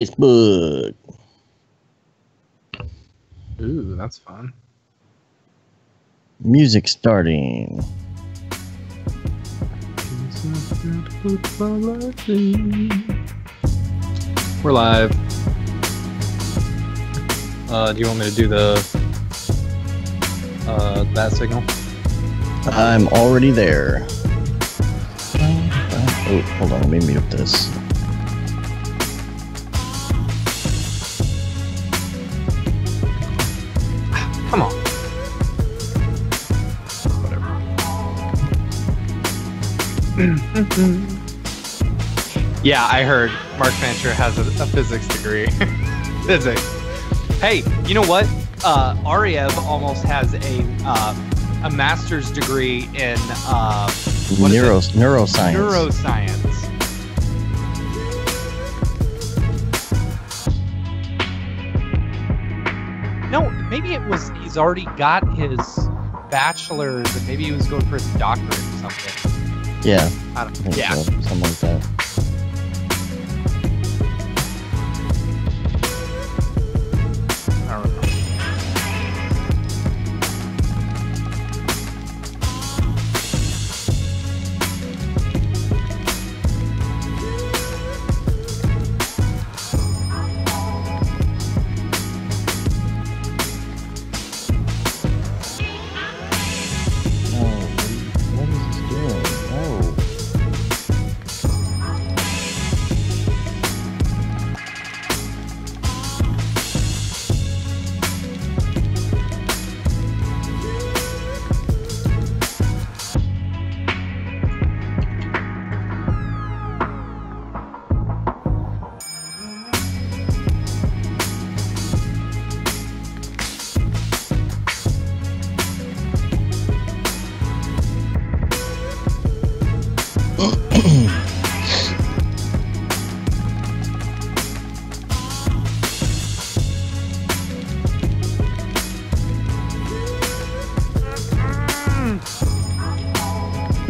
Facebook. Ooh, that's fun. Music starting. We're live. Do you want me to do the that signal? I'm already there. Oh, hold on, let me mute this. Come on. Whatever. Yeah, I heard Mark Fancher has a physics degree. Physics. Hey, you know what? Ariev almost has a master's degree in Neuroscience. Neuroscience. No, maybe it was he's already got his bachelor's and maybe he was going for his doctorate or something. Yeah. I don't know. So, something like that. I don't remember. What is this doing? Oh.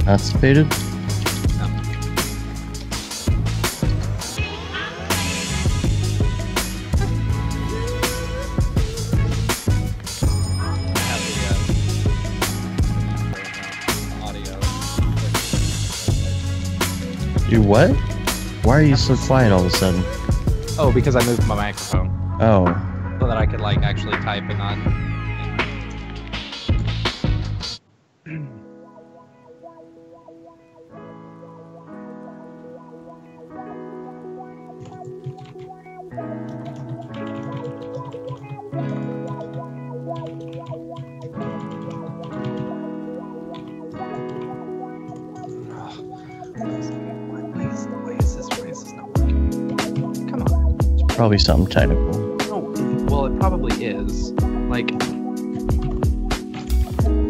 Constipated? No. Audio. Do what? Why are you so quiet all of a sudden? Oh, because I moved my microphone Oh. so that I could like actually type and not. Why is this not working? Come on. Probably something technical. No, well, it probably is. Like,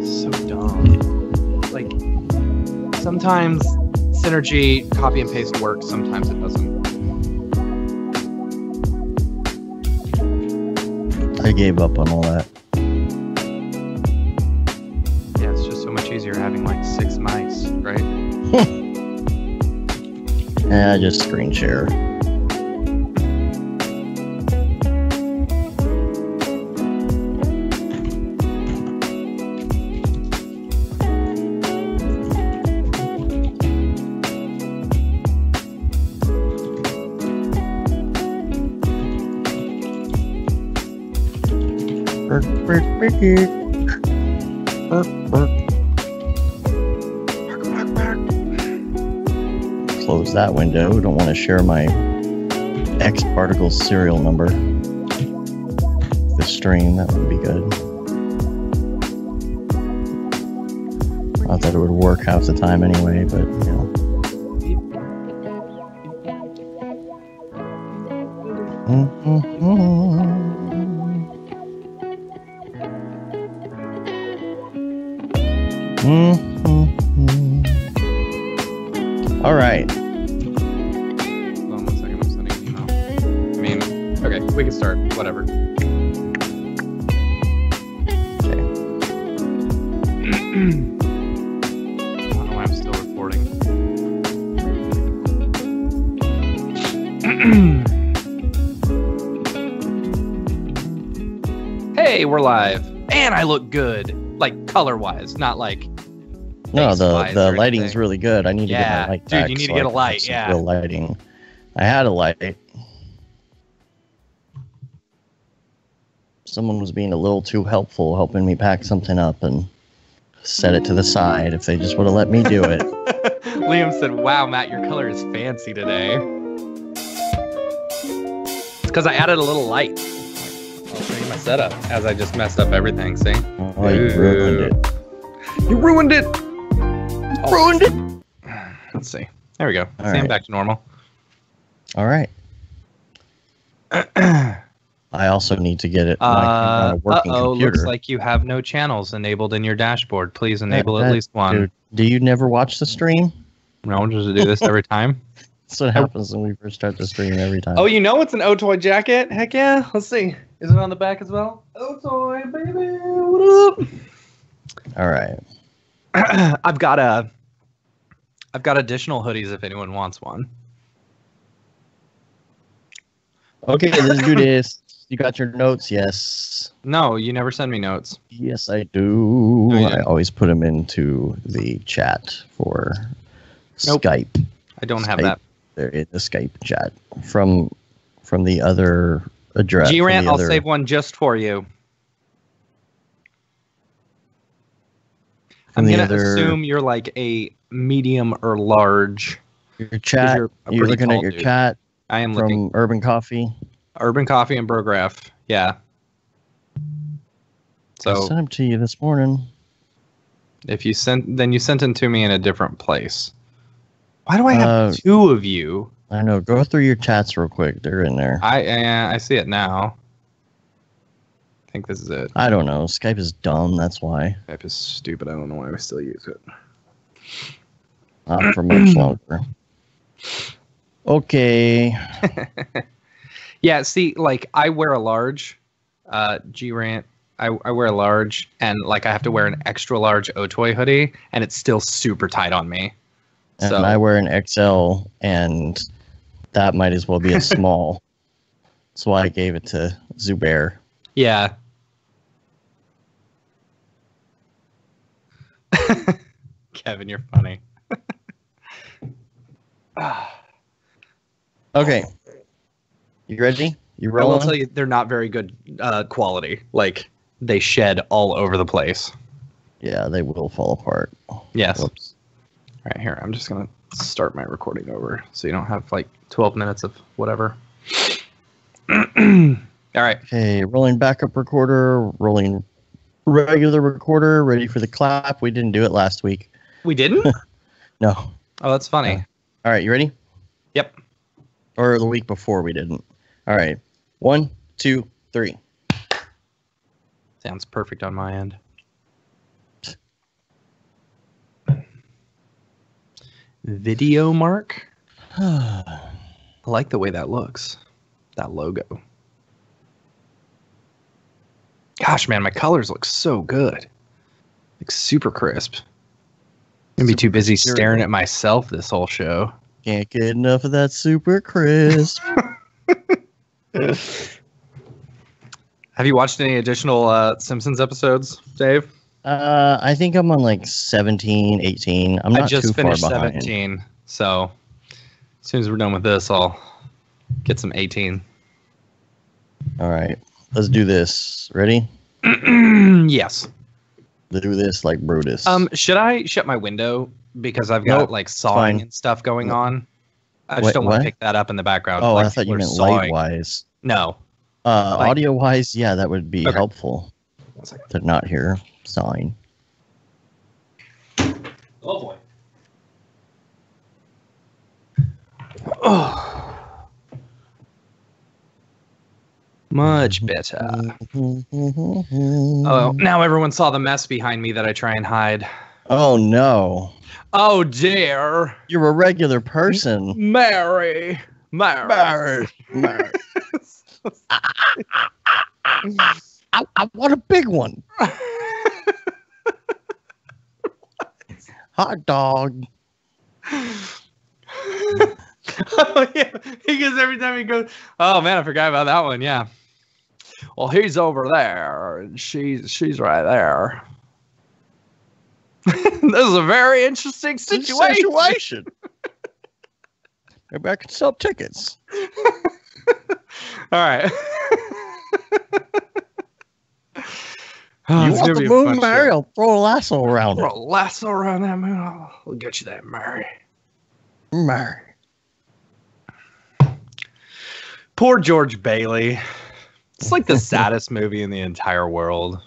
so dumb. Like, sometimes Synergy copy and paste works, sometimes it doesn't. I gave up on all that. Yeah, it's just so much easier having like 6 mics, right? Yeah, I just screen share. Burk, burk, burk, burk, burk. Close that window. Don't want to share my X particle serial number. The stream, that would be good. Not that it would work half the time anyway, but you know. All right. Hold on 1 second, I'm sending an email. I mean, okay, we can start. Whatever. Okay. I don't know why I'm still recording. Hey, we're live. And I look good. Like, color-wise, not like... No, face-wise the or lighting's anything. really good. I need to get my light dude, back. you need to so get I a can light, have some yeah. real lighting. I had a light. Someone was being a little too helpful, helping me pack something up and set it to the side if they just would have let me do it. Liam said, wow, Matt, your color is fancy today. It's because I added a little light. I'll show you my setup as I just messed up everything, see? Oh, you ruined it. You ruined it! Ruined it! Let's see. There we go. All See, I'm right. back to normal. All right. I also need to get it on a working computer. Looks like you have no channels enabled in your dashboard. Please enable at least one. Dude, do you never watch the stream? No, just to do this every time. That's what happens when we first start the stream every time. Oh, you know it's an Otoy jacket? Heck yeah. Let's see. Is it on the back as well? Otoy, baby. What up? All right. I've got additional hoodies if anyone wants one. Okay, let's do this. You got your notes? Yes. No, you never send me notes. Yes, I do. No, you I didn't. always put them into the chat for Nope. Skype. I don't have Skype. that. They're in the Skype chat from the other address. G-Rant, from I'll the other- save one just for you. from I'm the going to other- assume you're like a medium or large. Your chat. you're a You're pretty looking tall at your dude. chat I am looking. from Urban Coffee. Urban Coffee and Brograph. Yeah. I So sent them to you this morning. if you sent them to me in a different place. Why do I have Uh, two of you? I know. Go through your chats real quick. They're in there. I see it now. I think this is it. I don't know. Skype is dumb. That's why. Skype is stupid. I don't know why we still use it. Not for much longer. Okay. Yeah, see, like I wear a large, G-Rant. I wear a large, and like I have to wear an extra large Otoy hoodie, and it's still super tight on me. And So I wear an XL, and that might as well be a small. That's why I gave it to Zubair. yeah. Kevin, you're funny. Okay. You ready? You I will rolling? tell you, they're not very good quality. Like they shed all over the place. Yeah, they will fall apart. Yes. Whoops. All right, here. I'm just gonna start my recording over, so you don't have like 12 minutes of whatever. All right. Okay, rolling backup recorder, rolling regular recorder, ready for the clap. We didn't do it last week. We didn't? No. Oh, that's funny. All right, you ready? Yep. Or the week before we didn't. All right. 1, 2, 3. Sounds perfect on my end. Video mark. I like the way that looks. That logo. Gosh, man, my colors look so good. Like super crisp. I'm gonna be too busy Super staring at myself this whole show. Can't get enough of that super crisp. Have you watched any additional Simpsons episodes, Dave? I think I'm on like 17, 18. I'm not I just too far finished behind. 17, so as soon as we're done with this, I'll get some 18. All right. Let's do this. Ready? Yes. Let's do this like Brutus. Should I shut my window because I've got Nope, like sawing fine. and stuff going on? I just Wait, don't want what? to pick that up in the background. Oh, like I thought you people are meant sawing. light-wise. No. Like- Audio-wise, yeah, that would be Okay. helpful. One second. They're not here. Sawing. Oh boy. Oh. Much better. Oh, now everyone saw the mess behind me that I try and hide. Oh, no. Oh dear. You're a regular person. Mary. Mary. I want a big one. Hot dog. Oh yeah, because every time he goes, oh man, I forgot about that one. Yeah. Well, he's over there, and she's right there. This is a very interesting situation. Maybe I could sell tickets. All right. You want the moon, Mary? I'll throw a lasso around it. Throw a lasso around that moon. I'll get you that, Mary. Mary. Poor George Bailey. It's like the saddest movie in the entire world.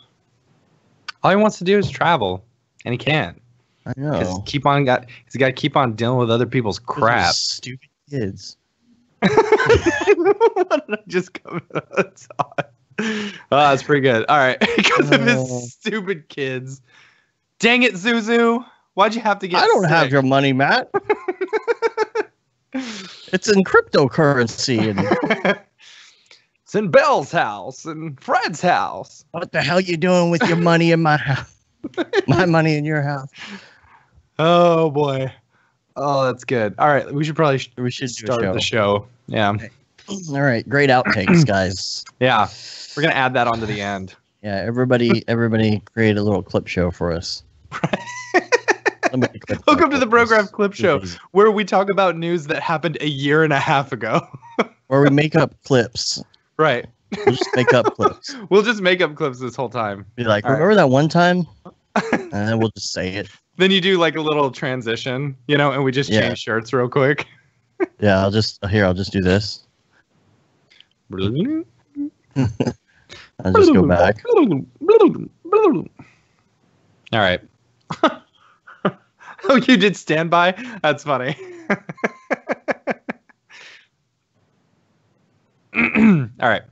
All he wants to do is travel, and he can't. I know. He's got to keep on dealing with other people's crap. Stupid kids. What did I just come out of the top? Oh, that's pretty good. All right. Because of his stupid kids. Dang it, Zuzu. Why'd you have to get I don't sick? have your money, Matt. It's in cryptocurrency. And it's in Bell's house and Fred's house. what the hell you doing with your money in my house? My money in your house. Oh, boy. Oh, that's good. All right. We should start the show. Yeah. Okay. All right. Great outtakes, guys. Yeah. We're going to add that onto the end. Yeah. Everybody create a little clip show for us. Welcome to the Brograph Clip Show, where we talk about news that happened a year and a half ago. Or we make up clips. Right. We'll just make up clips. We'll just make up clips this whole time. Be like, remember that one time? And then we'll just say it. Then you do like a little transition, and we just change shirts real quick. Yeah, I'll just do this. I'll just go back. All right. Oh, you did standby? That's funny. All right.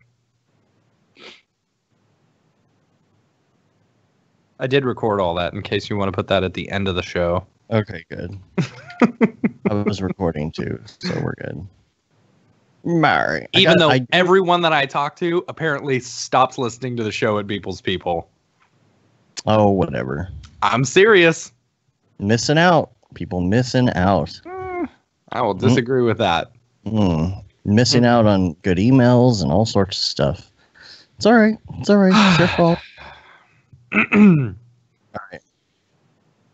I did record all that in case you want to put that at the end of the show. Okay, good. I was recording too, so we're good. Mary. Even though everyone that I talked to apparently stops listening to the show at People's People. Oh, whatever. I'm serious. Missing out. People missing out. I will disagree with that. Missing out on good emails and all sorts of stuff. It's all right. It's all right. It's your fault. All right.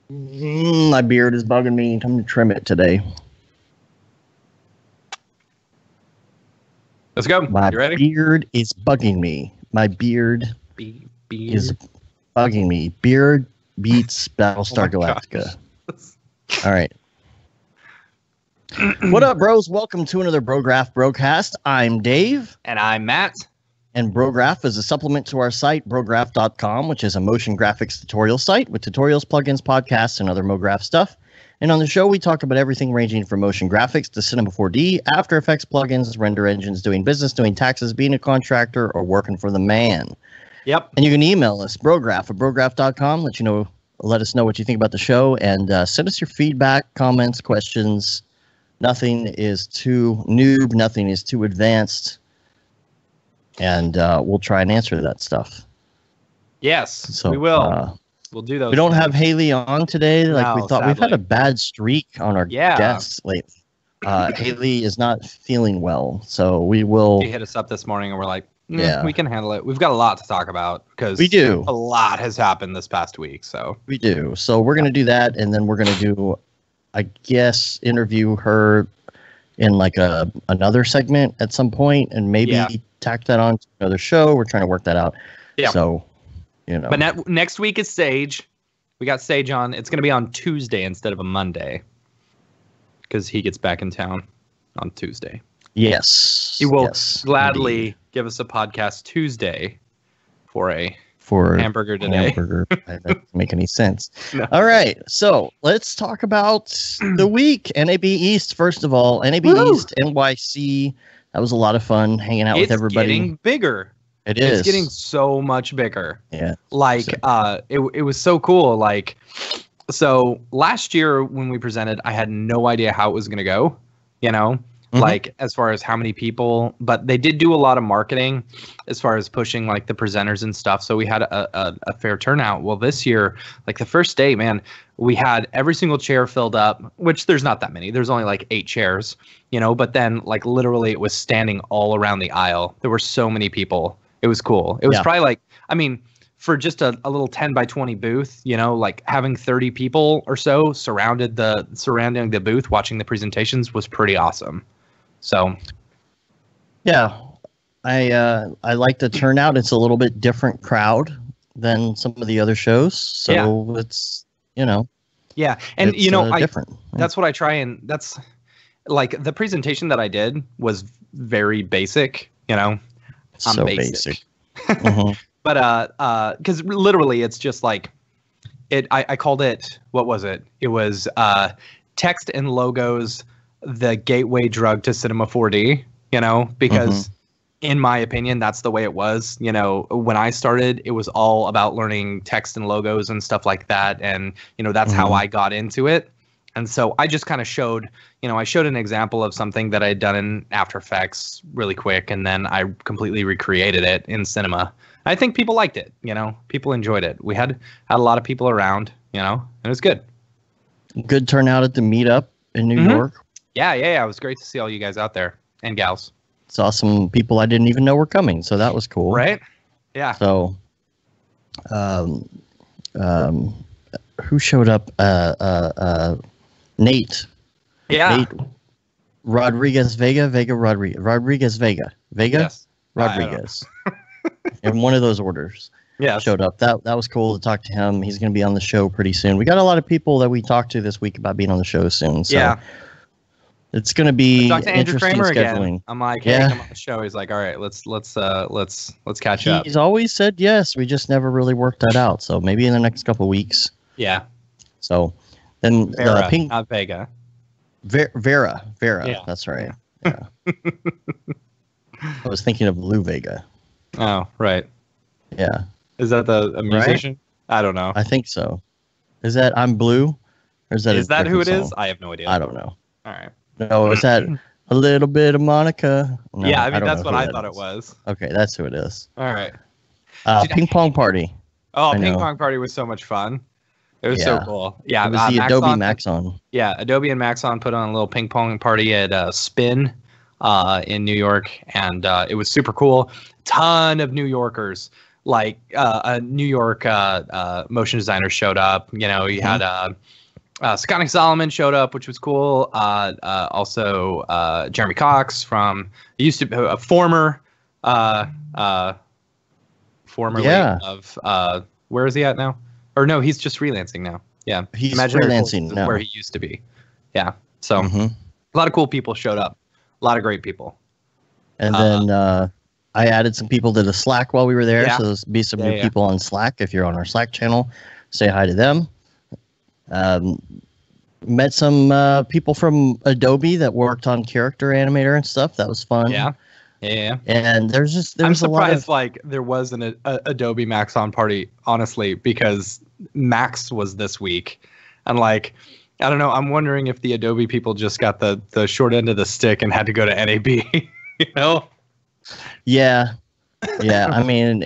My beard is bugging me. Time to trim it today. Let's go. My You ready? beard is bugging me. My beard is bugging me. Beard beats Battlestar Galactica. All right. What up, bros? Welcome to another Brograph Broadcast. I'm Dave. And I'm Matt. And Brograph is a supplement to our site, brograph.com, which is a motion graphics tutorial site with tutorials, plugins, podcasts, and other MoGraph stuff. And on the show, we talk about everything ranging from motion graphics to Cinema 4D, After Effects plugins, render engines, doing business, doing taxes, being a contractor, or working for the man. Yep. And you can email us, brograph at brograph.com, let us know what you think about the show, and send us your feedback, comments, questions. Nothing is too noob, nothing is too advanced, and we'll try and answer that stuff. Yes, so, we will. We'll do those. We don't have Haley on today like we thought. Sadly. We've had a bad streak on our guests lately. Haley is not feeling well, so we will. She hit us up this morning, and we're like, we can handle it. We've got a lot to talk about because we do. A lot has happened this past week, so we do. So we're going to do that, and then we're going to do, I guess, interview her in like another segment at some point, and maybe tack that on to another show. We're trying to work that out. Yeah. So, But next week is Sage. We got Sage on. It's going to be on Tuesday instead of a Monday because he gets back in town on Tuesday. Yes. He will gladly give us a podcast Tuesday for hamburger today. That doesn't make any sense. No. All right. So let's talk about the week. NAB East, first of all. NAB East, NYC. That was a lot of fun hanging out with everybody. It's getting bigger. It's getting so much bigger. Yeah. It was so cool. So last year when we presented, I had no idea how it was going to go, as far as how many people, but they did do a lot of marketing as far as pushing the presenters and stuff. So we had a fair turnout. Well, this year, the first day, man, we had every single chair filled up, which there's not that many. There's only 8 chairs, but then literally it was standing all around the aisle. There were so many people. It was cool. It was Yeah. probably like, I mean, for just a little 10 by 20 booth, you know, like having 30 people or so surrounding the booth watching the presentations was pretty awesome. So Yeah, I like the turnout. It's a little bit different crowd than some of the other shows, so it's yeah, and it's, different. That's what I try, and that's like the presentation that I did was very basic. You know, I'm So basic. Mhm. But because literally it's just like I called it, what was it? It was text and logos, the gateway drug to Cinema 4D. You know, because in my opinion, that's the way it was. You know, when I started, it was all about learning text and logos and stuff like that, and that's how I got into it. And so I just kind of showed, I showed an example of something that I had done in After Effects really quick, and then I completely recreated it in cinema. I think people liked it. People enjoyed it. We had a lot of people around. And it was good. Good turnout at the meetup in New York. Yeah. It was great to see all you guys out there and gals. Saw some people I didn't even know were coming, so that was cool. Right? Yeah. So, who showed up? Nate. Yeah. Nate Rodriguez Rodriguez Vega. Yes. Rodriguez. In one of those orders. Yeah. Showed up. That was cool to talk to him. He's going to be on the show pretty soon. We got a lot of people that we talked to this week about being on the show soon. So yeah. It's going to be talked to Andrew interesting Kramer scheduling. Again. I'm like, hey, come on the show. He's like, all right, let's catch up. He's always said yes. We just never really worked that out. So maybe in the next couple of weeks. Yeah. So then Vera, Pink not Vega. Vera. Yeah. That's right. Yeah. I was thinking of Lou Vega. Oh, right. Yeah. Is that a musician? Right? I don't know. I think so. Is that I'm Blue? Or is that who it song? is? I have no idea. I don't know. All right. No, is that a little bit of Monica? No, yeah, I mean, don't that's know what who I that thought is. it was. Okay, that's who it is. All right. Ping pong party. Oh, I ping know. pong party was so much fun. It was so cool. Yeah, It was the Adobe Maxon. Yeah, Adobe and Maxon put on a little ping pong party at Spin in New York, and it was super cool. Ton of New Yorkers, like a New York motion designer showed up. You had Scotty Solomon showed up, which was cool. Also, Jeremy Cox from formerly of where is he at now? Or no, he's just freelancing now. Yeah, He's Imaginary freelancing Forces is now. where he used to be. Yeah, so a lot of cool people showed up. A lot of great people. And then I added some people to the Slack while we were there. Yeah. So there'll be some new people on Slack. If you're on our Slack channel, say hi to them. Met some people from Adobe that worked on Character Animator and stuff. That was fun. Yeah. And I'm surprised a lot of, like there was an Adobe Maxon party, honestly, because Max was this week, and like I don't know. I'm wondering if the Adobe people just got the short end of the stick and had to go to NAB. Yeah. I mean,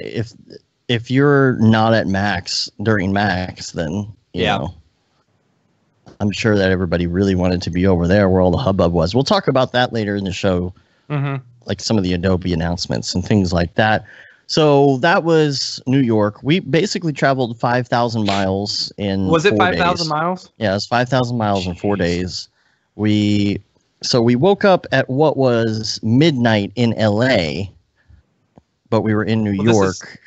if you're not at Max during Max, then you know. I'm sure that everybody really wanted to be over there where all the hubbub was. We'll talk about that later in the show, like some of the Adobe announcements and things like that. So that was New York. We basically traveled 5,000 miles in 4 days. Was it 5,000 miles? Yeah, it was 5,000 miles in 4 days. We woke up at what was midnight in LA, but we were in New York.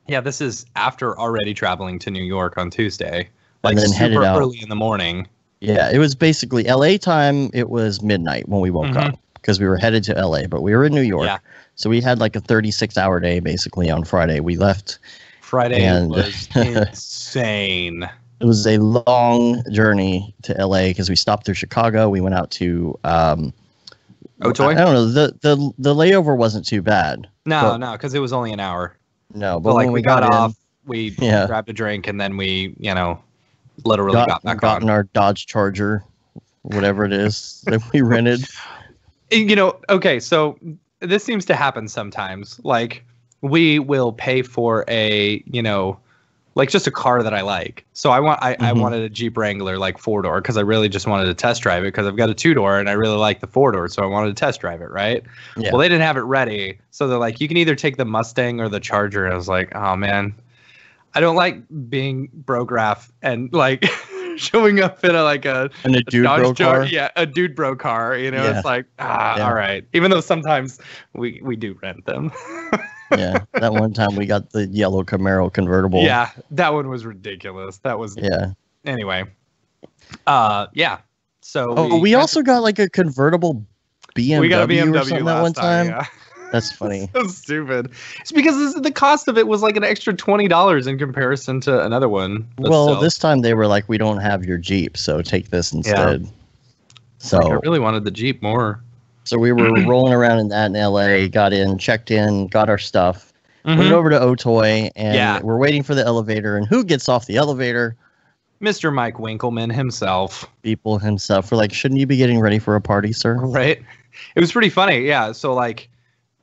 This is after already traveling to New York on Tuesday. And then headed super out early in the morning. Yeah, it was basically LA time. It was midnight when we woke up because we were headed to LA, but we were in New York. Yeah. So we had like a 36-hour day basically on Friday. We left. Friday was insane. It was a long journey to LA because we stopped through Chicago. We went out to Otoy? I don't know. The layover wasn't too bad. No, because it was only an hour. No, but like when we got off, we grabbed a drink and then we, literally got back on. In our Dodge Charger, whatever it is that we rented. Okay, so this seems to happen sometimes. Like we will pay for a, like just a car that I like. So I wanted a Jeep Wrangler, like 4-door, because I really just wanted to test drive it, because I've got a 2-door and I really like the 4-door, so I wanted to test drive it, right? Yeah. Well, they didn't have it ready, so they're like, you can either take the Mustang or the Charger. And I was like, oh man, I don't like being Brograph and like showing up in a dude bro car. Yeah, a dude bro car. You know, it's like all right. Even though sometimes we do rent them. Yeah, that one time we got the yellow Camaro convertible. Yeah, that one was ridiculous. That was Anyway, yeah. So we also got like a convertible BMW. We got a BMW or something that one time. Yeah. That's funny. So stupid. It's because the cost of it was like an extra $20 in comparison to another one. Well, this time they were like, we don't have your Jeep, so take this instead. Yeah. So I really wanted the Jeep more. So we were rolling around in that in LA, got in, checked in, got our stuff, went over to Otoy, and we're waiting for the elevator. And who gets off the elevator? Mr. Mike Winkleman himself. People himself. We're like, shouldn't you be getting ready for a party, sir? Right. It was pretty funny. Yeah. So like,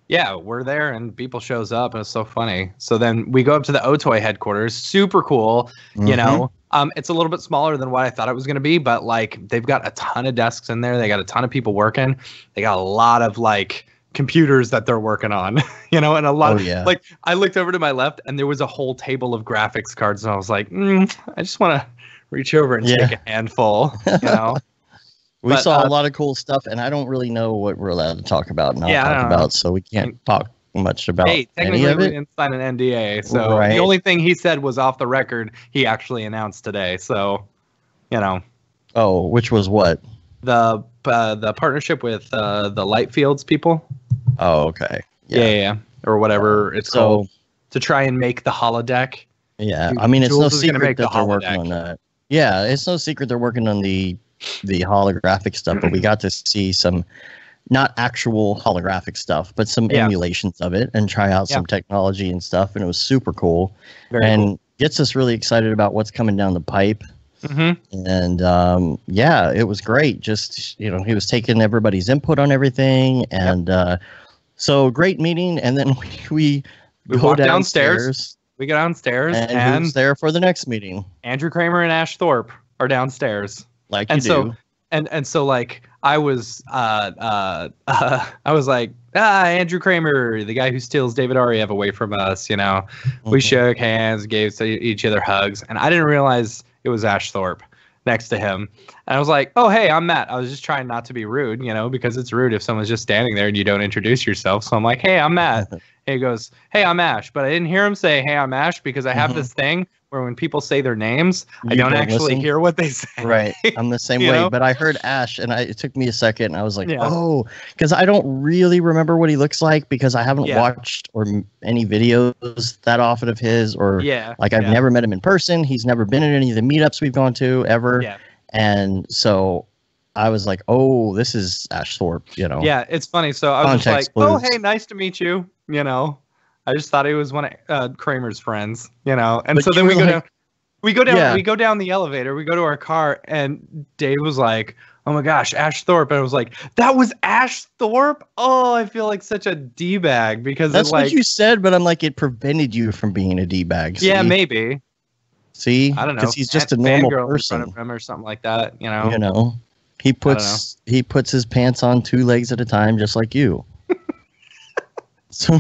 yeah, we're there and people shows up and it's so funny. So then we go up to the Otoy headquarters. Super cool. You know, it's a little bit smaller than what I thought it was going to be, but like they've got a ton of desks in there. They got a ton of people working. They got a lot of like computers that they're working on, you know, and a lot of like I looked over to my left and there was a whole table of graphics cards and I was like, I just want to reach over and take a handful, you know. We saw a lot of cool stuff, and I don't really know what we're allowed to talk about and not talk about, so we can't talk much about any of it. We didn't sign an NDA, so the only thing he said was off the record he actually announced today, so, you know. Oh, which was what? The partnership with the Lightfields people. Oh, okay. Yeah. Or whatever it's called, to try and make the holodeck. Yeah, I mean, it's no secret that they're working on that. Yeah, it's no secret they're working on the holographic stuff, but we got to see some not actual holographic stuff, but some emulations of it and try out some technology and stuff, and it was super cool. Gets us really excited about what's coming down the pipe. And it was great. Just, you know, he was taking everybody's input on everything, and so great meeting. And then we go downstairs. We go downstairs, and who's there for the next meeting? Andrew Kramer and Ash Thorpe are downstairs. Like you do. And so like I was like, Andrew Kramer, the guy who steals David Ariev away from us, you know. We shook hands, gave each other hugs, and I didn't realize it was Ash Thorpe next to him. And I was like, oh, hey, I'm Matt. I was just trying not to be rude, you know, because it's rude if someone's just standing there and you don't introduce yourself. So I'm like, hey, I'm Matt. And he goes, hey, I'm Ash. But I didn't hear him say, hey, I'm Ash, because I have this thing where when people say their names, I don't actually hear what they say. Right. I'm the same way. Know? But I heard Ash, and it took me a second, and I was like, oh, because I don't really remember what he looks like, because I haven't watched any videos that often of his, or I've never met him in person. He's never been at any of the meetups we've gone to ever. Yeah. And so I was like, oh, this is Ash Thorpe, you know. Yeah, it's funny. So I was just like, oh, hey, nice to meet you, you know. I just thought he was one of Kramer's friends, you know. And so then we go down the elevator. We go to our car, and Dave was like, "Oh my gosh, Ash Thorpe!" And I was like, "That was Ash Thorpe." Oh, I feel like such a d-bag, because that's what you said, but I'm like, it prevented you from being a d-bag. Yeah, maybe. See, I don't know, because he's just a normal person, in front of him or something like that. You know. You know, he puts his pants on 2 legs at a time, just like you. So.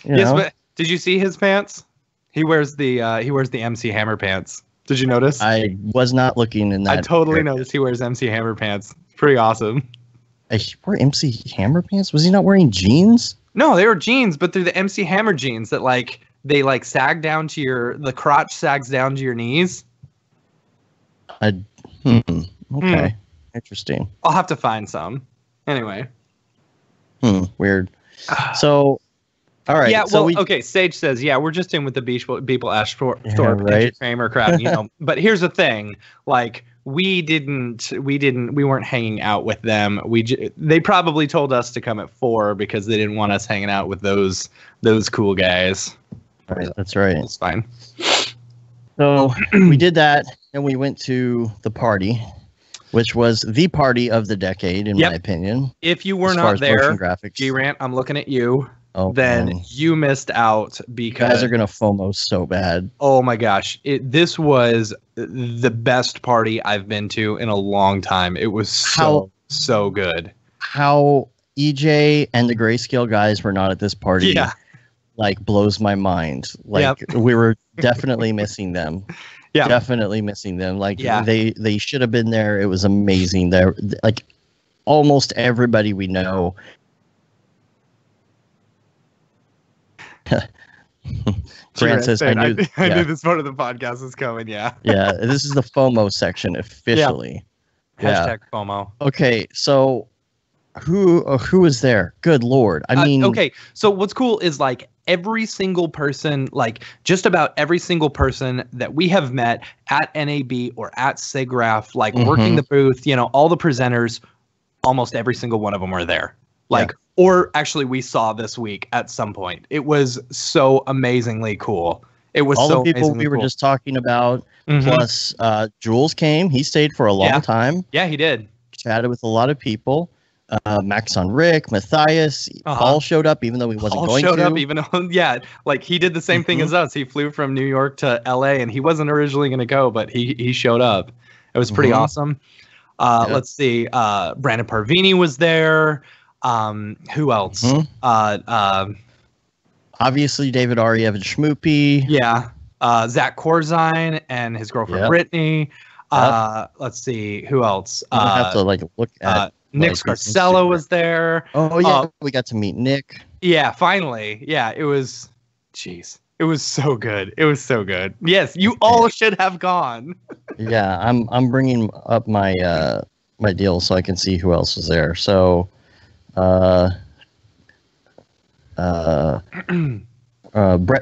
But did you see his pants? He wears the MC Hammer pants. Did you notice? I was not looking in that. I totally noticed he wears MC Hammer pants. Pretty awesome. He wore MC Hammer pants? Was he not wearing jeans? No, they were jeans, but they're the MC Hammer jeans that they sag down to the crotch sags down to your knees. Okay. Interesting. I'll have to find some. Anyway. Weird. So. All right. Yeah. Well, okay. Sage says, "Yeah, we're just in with the people, Ash Thorpe, Andrew Kramer crowd, you know." But here's the thing: like, we weren't hanging out with them. They probably told us to come at 4 because they didn't want us hanging out with those cool guys. Right. That's right. It's fine. So we did that, and we went to the party, which was the party of the decade, in my opinion. If you were not there, G-Rant, I'm looking at you. then man. you missed out You because guys are gonna FOMO so bad. oh my gosh, this was the best party I've been to in a long time. It was so good. How EJ and the Grayscale guys were not at this party, Yeah. like blows my mind. Like we were definitely missing them. Yeah. Definitely missing them. Like Yeah. they should have been there. It was amazing. There, like almost everybody we know. Grant says, "I knew this part of the podcast was coming." Yeah. Yeah, this is the FOMO section officially. Yeah. Hashtag FOMO. Okay, so who was there? Good Lord! I mean, okay. So what's cool is like every single person, like just about every single person that we have met at NAB or at SIGGRAPH, like working the booth, you know, all the presenters, almost every single one of them were there. Like, or actually we saw this week at some point. It was so amazingly cool. It was all so the people we were cool. just talking about. Plus, Jules came. He stayed for a long time. Yeah, he did. Chatted with a lot of people. Max on Rick, Matthias, Paul showed up, even though he wasn't going to. Paul showed up, even though, like he did the same thing as us. He flew from New York to LA, and he wasn't originally going to go, but he showed up. It was pretty awesome. Let's see. Brandon Parvini was there. Who else? Obviously, David Ariev and Schmoopy. Yeah. Zach Corzine and his girlfriend Brittany. Let's see. Who else? I have to like look at. Nick Scarcella was there. Oh yeah, we got to meet Nick. Yeah, finally. Yeah, it was. Jeez, it was so good. It was so good. Yes, you all should have gone. Yeah, I'm bringing up my my deal so I can see who else was there. So, Brett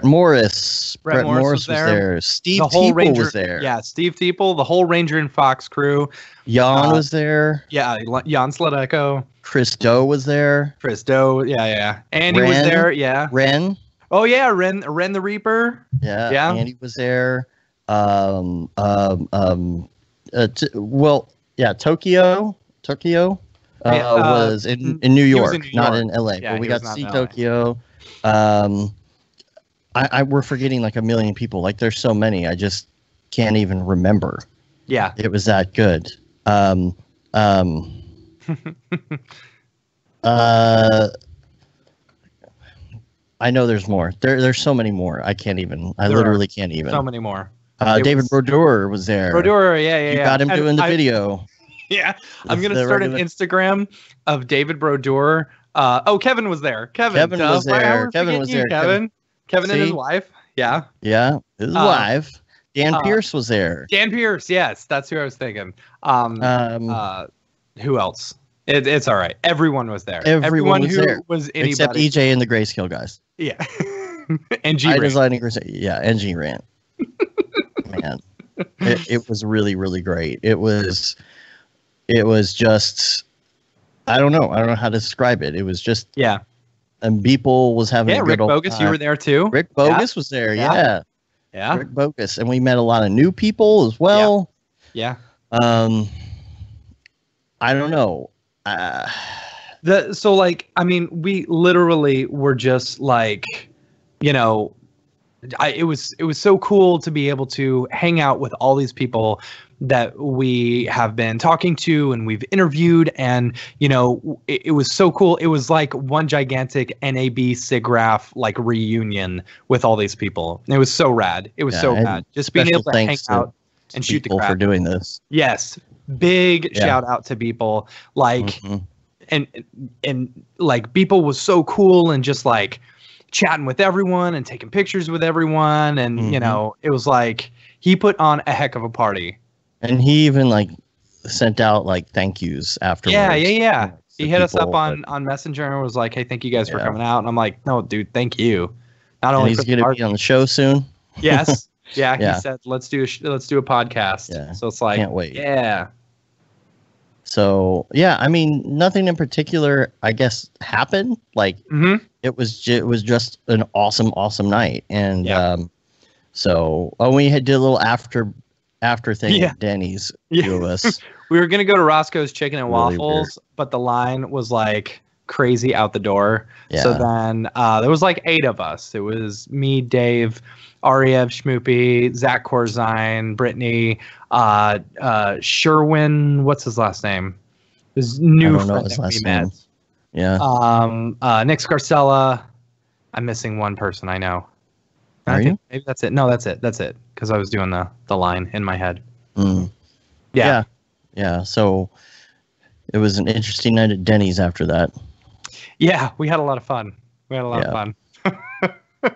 Morris. Brett Morris was there. Steve Teeple was there. Yeah, Steve Teeple, the whole Ranger and Fox crew. Jan was there. Yeah, Jan Sladeko. Chris Doe was there. Chris Doe, yeah. Andy was there, yeah. Ren. Oh yeah, Ren the Reaper. Yeah. Andy was there. Tokyo. Was in New York, not in LA. Yeah, but we got to see Tokyo. We're forgetting like a million people. Like there's so many, I just can't even remember. Yeah, it was that good. I know there's more. There's so many more. I can't even. I literally can't even. So many more. David Brodeur was there. Brodeur, yeah. You got him doing the video. Yeah, I'm gonna start an Instagram of David Brodeur. Kevin was there. Kevin was there. Kevin and his wife. Yeah, his wife. Dan Pierce was there. Dan Pierce, yes, that's who I was thinking. Who else? It's all right. Everyone was there. Everyone was who there. Was anybody. Except EJ and the Grayscale guys. Yeah, and G Rant. And G Rant. Man, it was really, really great. It was just, I don't know how to describe it. It was just, and Beeple was having a good Rick Bogus, you were there too. Rick Bogus was there, yeah. Rick Bogus, and we met a lot of new people as well. Yeah. I don't know. We literally were just like, you know, it was so cool to be able to hang out with all these people that we have been talking to and we've interviewed, and you know, it was so cool. It was like one gigantic NAB SIGGRAPH like reunion with all these people. It was so rad. It was so rad. Just being able to hang out and shoot the crap for doing this. Yes, big shout out to Beeple. Like, and like Beeple was so cool and just like chatting with everyone and taking pictures with everyone, and you know, it was like he put on a heck of a party. And he even like sent out like thank yous afterwards. Yeah. He hit us up on Messenger and was like, "Hey, thank you guys for coming out." And I'm like, "No, dude, thank you." Not only he's gonna be on the show soon. Yes. Yeah. He said, "Let's do a podcast." Yeah. So it's like, can't wait. Yeah. So yeah, I mean, nothing in particular, I guess, happened. Like it was just an awesome night, and so we did a little after thing at Denny's. Two of us. We were gonna go to Roscoe's Chicken and Waffles, but the line was like crazy out the door. Yeah. So then there was like 8 of us. It was me, Dave, Ariev, Schmoopy, Zach Corzine, Brittany, Sherwin. What's his last name? His new friend that we met. Yeah. Nick Scarcella. I'm missing one person I know. Are you? Maybe that's it. No, that's it. That's it. Because I was doing the line in my head. Yeah. So it was an interesting night at Denny's after that. Yeah, we had a lot of fun. Of fun.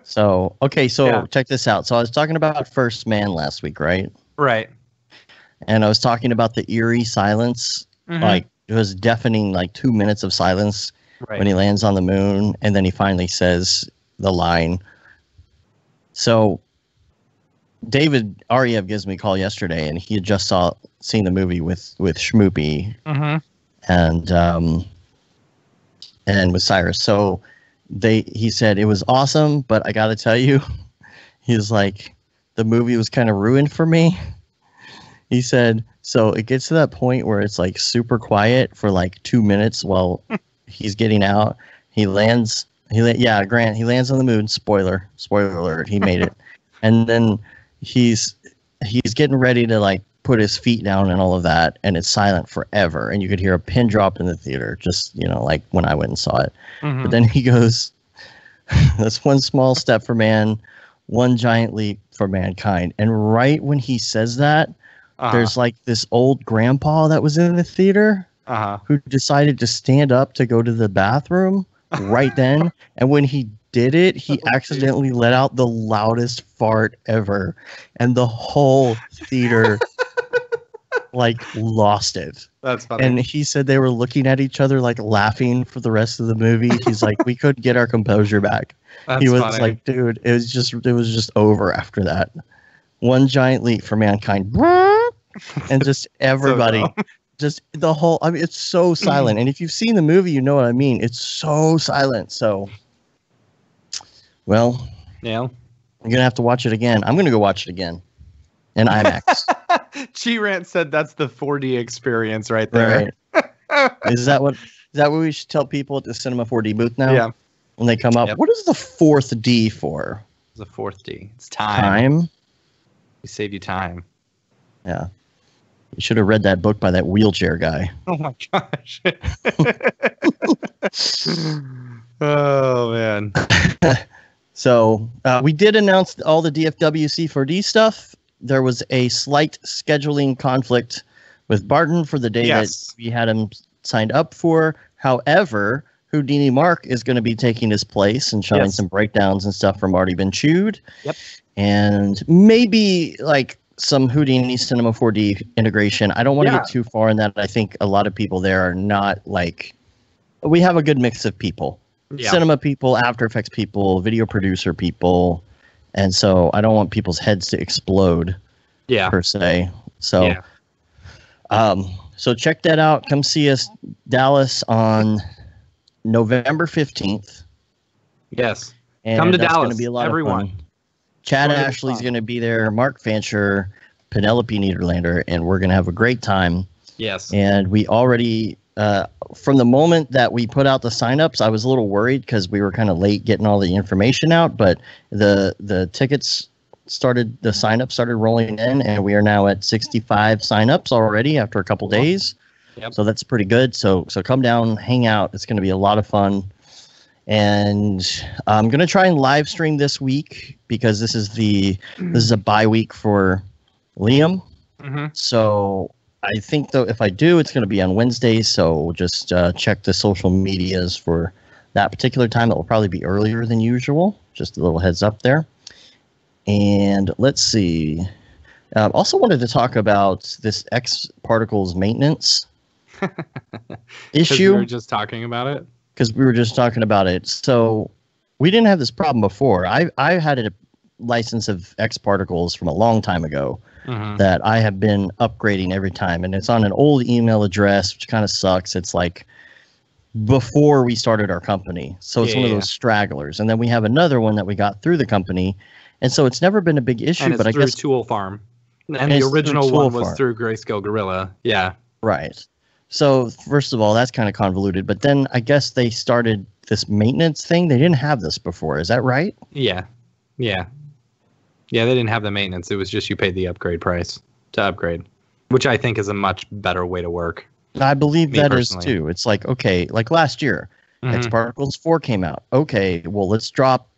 So check this out. So I was talking about First Man last week, right? Right. And I was talking about the eerie silence. Like, it was deafening, like 2 minutes of silence when he lands on the moon, and then he finally says the line. So David Ariev gives me a call yesterday, and he had just seen the movie with Schmoopy and with Cyrus. So he said it was awesome, but I got to tell you, he's like, the movie was kind of ruined for me. He said, so it gets to that point where it's like super quiet for like 2 minutes while he's getting out. He lands. Grant, he lands on the moon. Spoiler alert, he made it. And then he's getting ready to like put his feet down and all of that, and it's silent forever. And you could hear a pin drop in the theater, just, like when I went and saw it. But then he goes, that's one small step for man, one giant leap for mankind. And right when he says that, there's like this old grandpa that was in the theater who decided to stand up to go to the bathroom right then. And when he did it, he accidentally let out the loudest fart ever. And the whole theater like lost it. That's funny. And he said they were looking at each other like laughing for the rest of the movie. He's like, we couldn't get our composure back. He was funny. Like, dude, it was just over after that. One giant leap for mankind. And just everybody, just the whole, I mean, it's so silent. And if you've seen the movie, you know what I mean. It's so silent. So, well, yeah, I'm going to have to watch it again. I'm going to go watch it again in IMAX. G-Rant said that's the 4D experience right there. Right. Is that what we should tell people at the Cinema 4D booth now? Yeah. When they come up, what is the 4th D for? The 4th D. It's time. We save you time. Yeah. You should have read that book by that wheelchair guy. Oh my gosh. Oh man. So we did announce all the DFW C4D stuff. There was a slight scheduling conflict with Barton for the day that we had him signed up for. However, Houdini Mark is going to be taking his place and showing some breakdowns and stuff from Already Been Chewed. Yep. And maybe like some Houdini Cinema 4D integration. I don't want to get too far in that. I think a lot of people there are not like, we have a good mix of people. Yeah. Cinema people, After Effects people, video producer people. And so I don't want people's heads to explode per se. So, so check that out. Come see us, Dallas, on November 15th. Yes. And come to that's Dallas, going to be a lot everyone. of fun. Chad Ashley's going to be there, Mark Fancher, Penelope Niederlander, and we're going to have a great time. Yes. And we already, from the moment that we put out the signups, I was a little worried because we were kind of late getting all the information out, but the tickets started, the signups started rolling in, and we are now at 65 signups already after a couple days. Yep. So that's pretty good. So come down, hang out. It's going to be a lot of fun. And I'm going to try and live stream this week because this is a bye week for Liam. So I think though, if I do, it's going to be on Wednesdays. So just check the social medias for that particular time. It will probably be earlier than usual. Just a little heads up there. And let's see. Also wanted to talk about this X particles maintenance issue. We were just talking about it. Because we were just talking about it. So we didn't have this problem before. I had a license of X particles from a long time ago that I have been upgrading every time. And it's on an old email address, which kind of sucks. It's like before we started our company. So it's one of those stragglers. And then we have another one that we got through the company. And so it's never been a big issue. And it's but I guess Tool Farm. And the original one was through Grayscale Gorilla. Yeah. Right. So first of all, that's kind of convoluted. But then I guess they started this maintenance thing. They didn't have this before. Is that right? Yeah. Yeah. Yeah, they didn't have the maintenance. It was just you paid the upgrade price to upgrade, which I think is a much better way to work. I believe that personally. is too. It's like, okay, like last year, X Particles 4 came out. Okay, well, let's drop,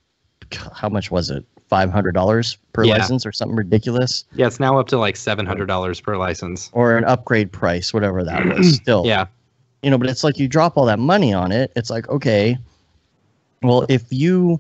how much was it? $500 per license or something ridiculous? Yeah, it's now up to like $700 per license. Or an upgrade price, whatever that was. Still. Yeah. You know, but it's like you drop all that money on it. It's like, okay, well, if you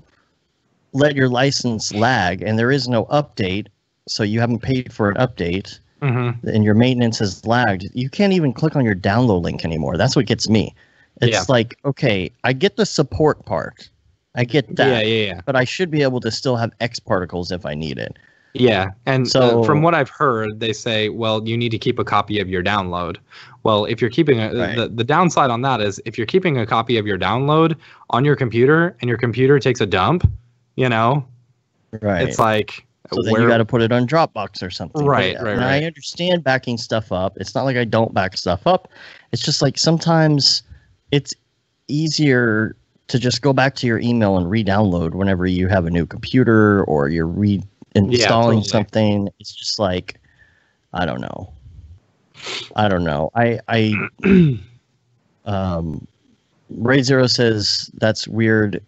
let your license lag and there is no update, so you haven't paid for an update, and your maintenance has lagged, you can't even click on your download link anymore. That's what gets me. It's like, okay, I get the support part. I get that. Yeah. But I should be able to still have X Particles if I need it. Yeah, and so from what I've heard, they say, well, you need to keep a copy of your download. Well, if you're keeping the downside on that is if you're keeping a copy of your download on your computer and your computer takes a dump, you know, it's like, so then you got to put it on Dropbox or something. Right. I understand backing stuff up. It's not like I don't back stuff up. It's just like sometimes it's easier to just go back to your email and re-download whenever you have a new computer or you're reinstalling something. It's just like, I don't know. Ray Zero says that's weird.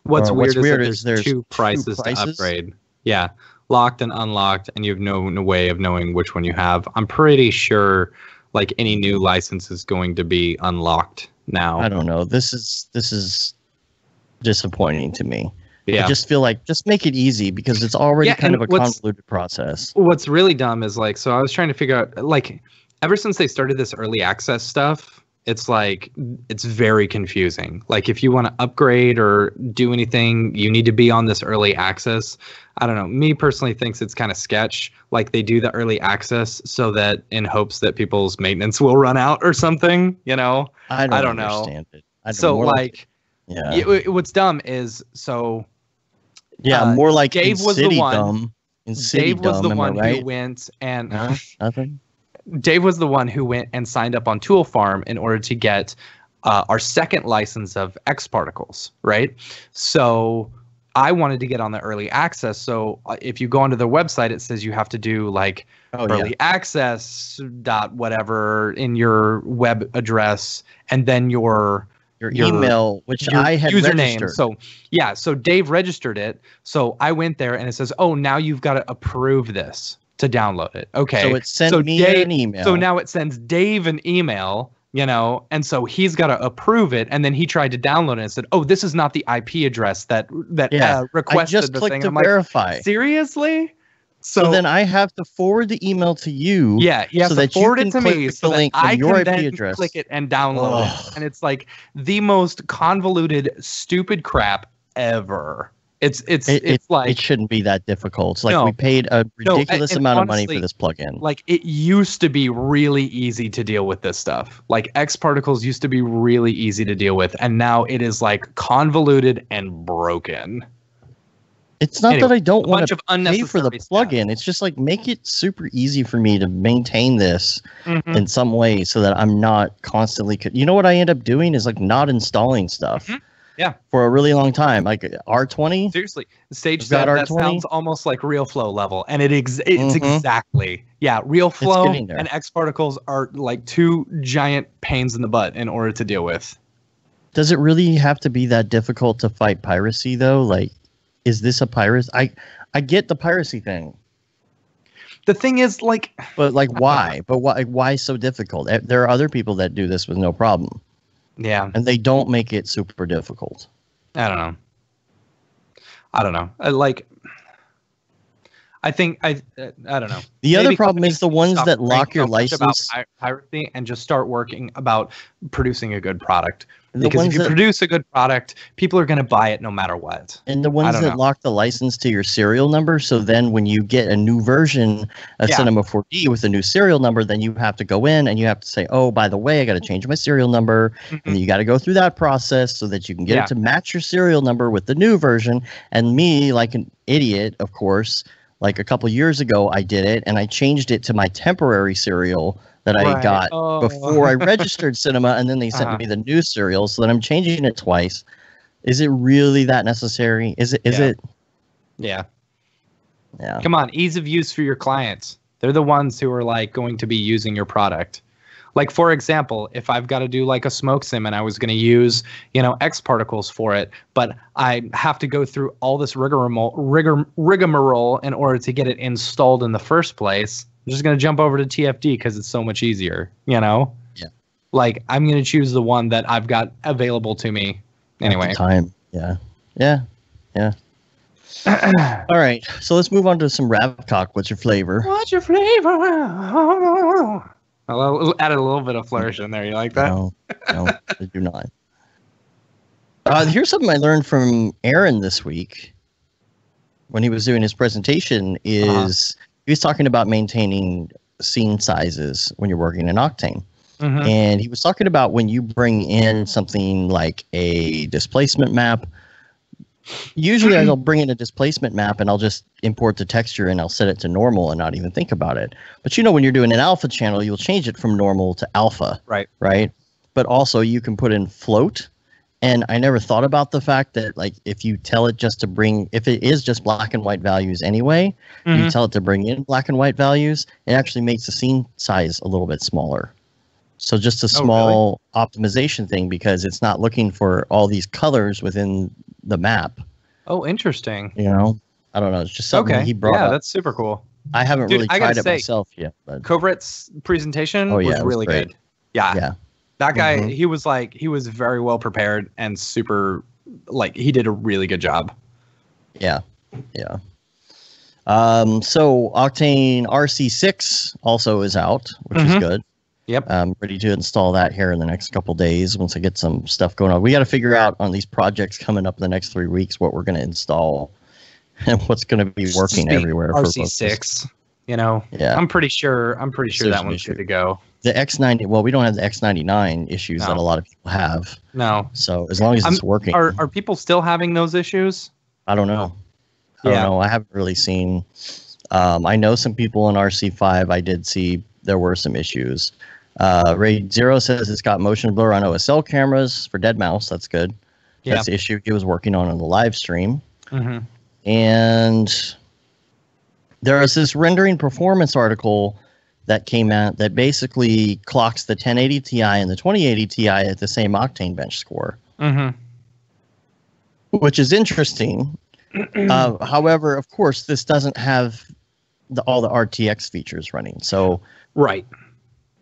What's weird is there's two prices to upgrade. Yeah, locked and unlocked, and you have no way of knowing which one you have. I'm pretty sure like any new license is going to be unlocked now. I don't know. This is disappointing to me. Yeah. I just feel like just make it easy because it's already kind of a convoluted process. What's really dumb is like, so I was trying to figure out, like, ever since they started this early access stuff, it's like, it's very confusing. Like, if you want to upgrade or do anything, you need to be on this early access. I don't know. Me personally thinks it's kind of sketch. Like, they do the early access so that in hopes that people's maintenance will run out or something, you know? I don't understand it. What's dumb is, so... Yeah, more like Dave was the one. Dave was the one who went and... Nothing? Dave was the one who went and signed up on Tool Farm in order to get our second license of X Particles, right? So I wanted to get on the early access. So if you go onto their website, it says you have to do like early access dot whatever in your web address, and then your email, which I had username. registered. So Dave registered it. So I went there and it says, oh, now you've got to approve this to download it. Okay. So it sent me an email. So now it sends Dave an email, you know, and so he's got to approve it. And then he tried to download it and said, oh, this is not the IP address that requested I just the clicked thing. to verify. Seriously? So then I have to forward the email to you. Yeah, you have so to that forward you it can to click me the so that link I from your can IP then address. click it and download it. And it's like the most convoluted, stupid crap ever. It's like it shouldn't be that difficult. It's like we paid a ridiculous amount of money for this plugin. Like it used to be really easy to deal with this stuff. Like X Particles used to be really easy to deal with, and now it is like convoluted and broken. It's not that I don't want to pay for the plugin. Stuff. It's just like make it super easy for me to maintain this in some way so that I'm not constantly. You know what I end up doing is like not installing stuff. Yeah. For a really long time, like R20. Seriously, Stage that sounds almost like Real Flow level, and it's exactly Real Flow and X Particles are like two giant pains in the butt in order to deal with. Does it really have to be that difficult to fight piracy though? Like, is this a piracy? I get the piracy thing. The thing is, like, but like, why? But why so difficult? There are other people that do this with no problem. Yeah. And they don't make it super difficult. I don't know. I think I don't know. The other problem is the ones that lock your license about piracy and just start working about producing a good product. Because if you produce a good product, people are going to buy it no matter what. And the ones that lock the license to your serial number, so then when you get a new version of Cinema 4D with a new serial number, then you have to go in and you have to say, oh, by the way, I got to change my serial number. And you got to go through that process so that you can get it to match your serial number with the new version. And me, like an idiot, of course, like a couple years ago, I did it, and I changed it to my temporary serial that I got before I registered Cinema, and then they sent me the new serial, so that I'm changing it twice. Is it really that necessary? Is it? Yeah. Yeah. Come on, ease of use for your clients. They're the ones who are like going to be using your product. Like, for example, if I've got to do like a smoke sim and I was going to use, X particles for it, but I have to go through all this rigmarole in order to get it installed in the first place, I'm just going to jump over to TFD because it's so much easier, Yeah. Like, I'm going to choose the one that I've got available to me anyway. At the time. Yeah. All right, so let's move on to some Ravcock. What's your flavor? What's your flavor? I'll add a little bit of flourish in there. You like that? No, I do not. Here's something I learned from Aaron this week when he was doing his presentation. He was talking about maintaining scene sizes when you're working in Octane. And he was talking about when you bring in something like a displacement map. Usually I'll bring in a displacement map and I'll just import the texture and I'll set it to normal and not even think about it. But when you're doing an alpha channel, you'll change it from normal to alpha. Right. But also you can put in float. And I never thought about the fact that, like, if you tell it just to if it is just black and white values anyway, you tell it to bring in black and white values, it actually makes the scene size a little bit smaller. So just a small optimization thing, because it's not looking for all these colors within the map. Oh, interesting. I don't know. It's just something he brought up. Yeah, that's super cool. I haven't really tried it myself yet. But Kovret's presentation was really good. Yeah. That guy, he was very well prepared and super, he did a really good job. Yeah. So Octane RC6 also is out, which is good. Yep. I'm ready to install that here in the next couple days once I get some stuff going on. We got to figure out on these projects coming up in the next 3 weeks what we're going to install and what's going to be working everywhere. RC6, Yeah. I'm pretty sure that one's good to go. The X90, well, we don't have the X99 issues that a lot of people have. No. So as long as it's working. Are people still having those issues? I don't know. I don't know. I haven't really seen. I know some people in RC5, I did see there were some issues. Raid Zero says it's got motion blur on OSL cameras for Dead Mouse. That's good. That's the issue he was working on the live stream. And there is this rendering performance article that came out that basically clocks the 1080 Ti and the 2080 Ti at the same Octane bench score, which is interesting. However, of course, this doesn't have all the RTX features running. So,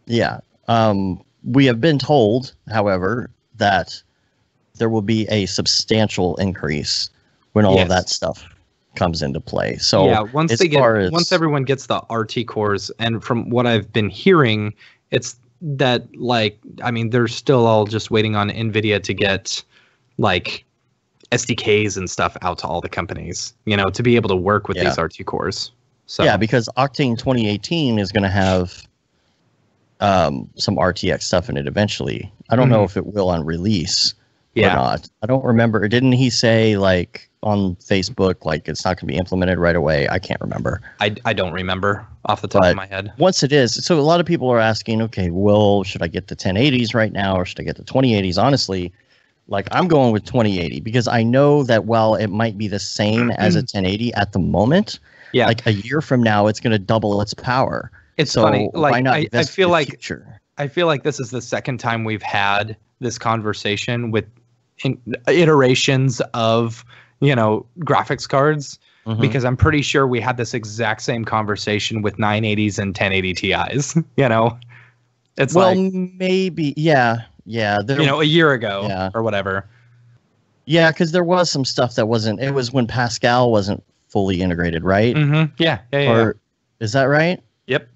yeah. We have been told, however, that there will be a substantial increase when all of that stuff comes into play. So once everyone gets the RT cores, and from what I've been hearing, it's that they're still all just waiting on NVIDIA to get SDKs and stuff out to all the companies, to be able to work with these RT cores. So yeah, because Octane 2018 is going to have some RTX stuff in it eventually. I don't know if it will on release or not. I don't remember. Didn't he say on Facebook it's not going to be implemented right away? I can't remember. I don't remember off the top of my head. Once it is, so a lot of people are asking, okay, well, should I get the 1080s right now or should I get the 2080s? Honestly, I'm going with 2080 because I know that while it might be the same as a 1080 at the moment, a year from now it's going to double its power. It's funny. I feel like this is the second time we've had this conversation with iterations of graphics cards, because I'm pretty sure we had this exact same conversation with 980s and 1080 Ti's. It's maybe a year ago or whatever. Yeah, because there was some stuff that wasn't. It was when Pascal wasn't fully integrated, right? Yeah. Or is that right? Yep.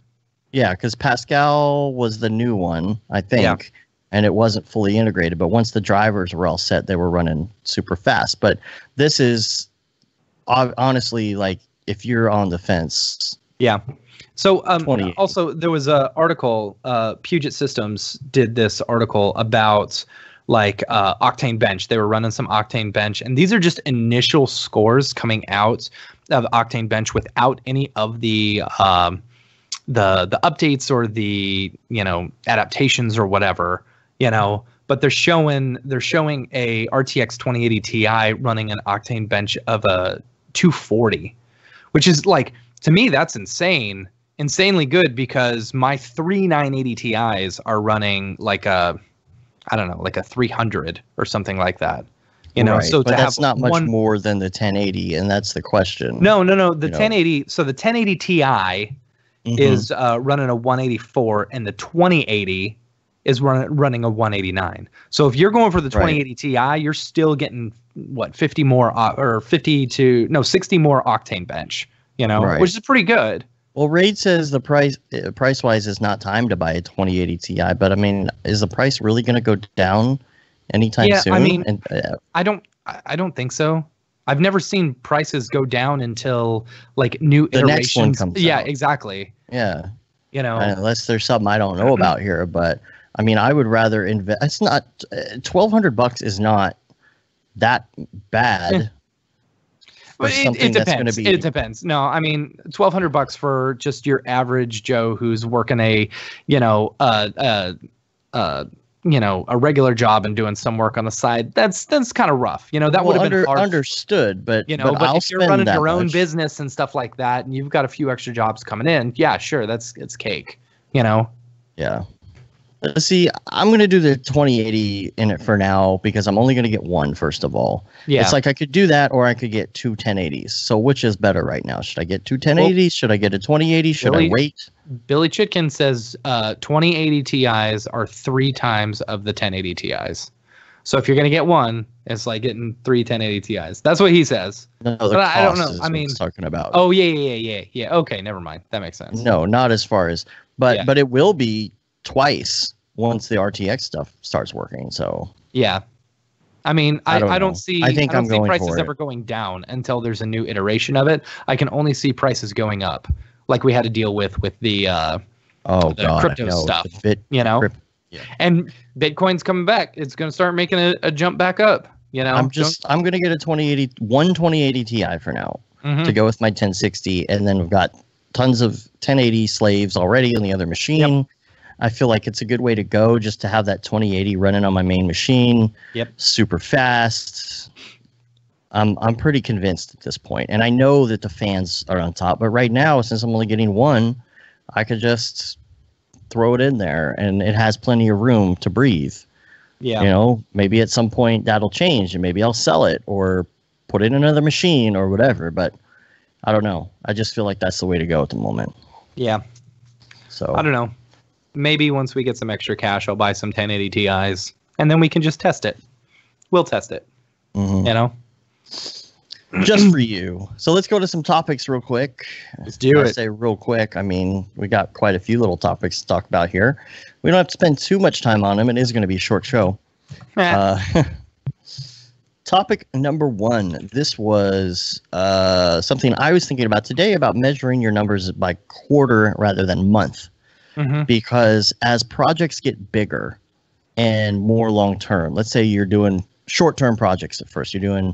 Yeah, because Pascal was the new one, I think, and it wasn't fully integrated. But once the drivers were all set, they were running super fast. But this is honestly if you're on the fence. Yeah. So also there was an article, Puget Systems did this article about like Octane Bench. They were running some Octane Bench, and these are just initial scores coming out of Octane Bench without any of the updates or the adaptations or whatever, but they're showing a RTX 2080 Ti running an Octane Bench of a 240, which is like, to me, that's insanely good, because my three 980 Ti's are running like a 300 or something like that. Right, so but to that's have not much more than the 1080, and that's the question. No. The 1080. So the 1080 Ti is running a 184, and the 2080 is running a 189. So if you're going for the 2080 Ti, you're still getting 60 more Octane Bench. Which is pretty good. Well, Raid says the price wise is not time to buy a 2080 Ti, but I mean, is the price really going to go down anytime soon? I mean, I don't think so. I've never seen prices go down until like new iterations. The next one comes out. Exactly. Yeah. Unless there's something I don't know about here, but I mean, I would rather invest. It's not $1,200 is not that bad. But it depends. It depends. No, I mean, $1,200 for just your average Joe who's working a regular job and doing some work on the side. That's kind of rough. That would have been hard. Understood, but but if you're running your own business and stuff like that, and you've got a few extra jobs coming in, yeah, sure, it's cake. Yeah. See, I'm going to do the 2080 in it for now, because I'm only going to get one, first of all. Yeah. It's like I could do that, or I could get two 1080s. So which is better right now? Should I get two 1080s? Should I get a 2080? Should I wait? Billy Chitkin says 2080 Ti's are 3 times of the 1080 Ti's. So if you're going to get one, it's like getting 3 1080 Ti's. That's what he says. No, but I don't know. I mean, talking about. Oh, yeah. Okay, never mind. That makes sense. No, not as far as, but it will be twice once the RTX stuff starts working. So yeah, I mean, I don't see. I don't see prices ever it. going down until there's a new iteration of it. I can only see prices going up, like we had to deal with the crypto stuff. And Bitcoin's coming back. It's going to start making a jump back up. I'm going to get a 2080 Ti for now to go with my 1060, and then we've got tons of 1080 slaves already on the other machine. Yep. I feel like it's a good way to go, just to have that 2080 running on my main machine. Yep. Super fast. I'm pretty convinced at this point. And I know that the fans are on top. But right now, since I'm only getting one, I could just throw it in there, and it has plenty of room to breathe. Yeah. Maybe at some point that'll change, and maybe I'll sell it or put it in another machine or whatever. But I don't know. I just feel like that's the way to go at the moment. Yeah. So I don't know. Maybe once we get some extra cash, I'll buy some 1080 Ti's, and then we can just test it. We'll test it. Just for you. So let's go to some topics real quick. Let's do it. I say real quick. I mean, we got quite a few little topics to talk about here. We don't have to spend too much time on them. It is going to be a short show. Topic number 1. This was something I was thinking about today, about measuring your numbers by quarter rather than month. Because as projects get bigger and more long-term, let's say you're doing short-term projects at first. You're doing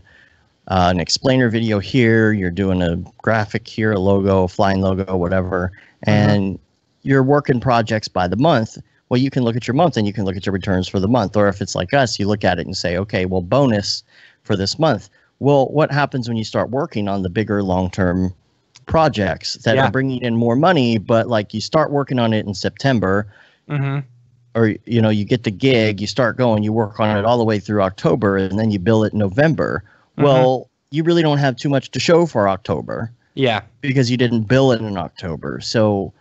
an explainer video here. You're doing a graphic here, a logo, a flying logo, whatever. And you're working projects by the month. Well, you can look at your month and you can look at your returns for the month. Or if it's like us, you look at it and say, okay, well, bonus for this month. Well, what happens when you start working on the bigger long-term projects that are bringing in more money, but like you start working on it in September, or you get the gig, you start going, you work on it all the way through October, and then you bill it in November. Well, you really don't have too much to show for October. Yeah, because you didn't bill it in October. So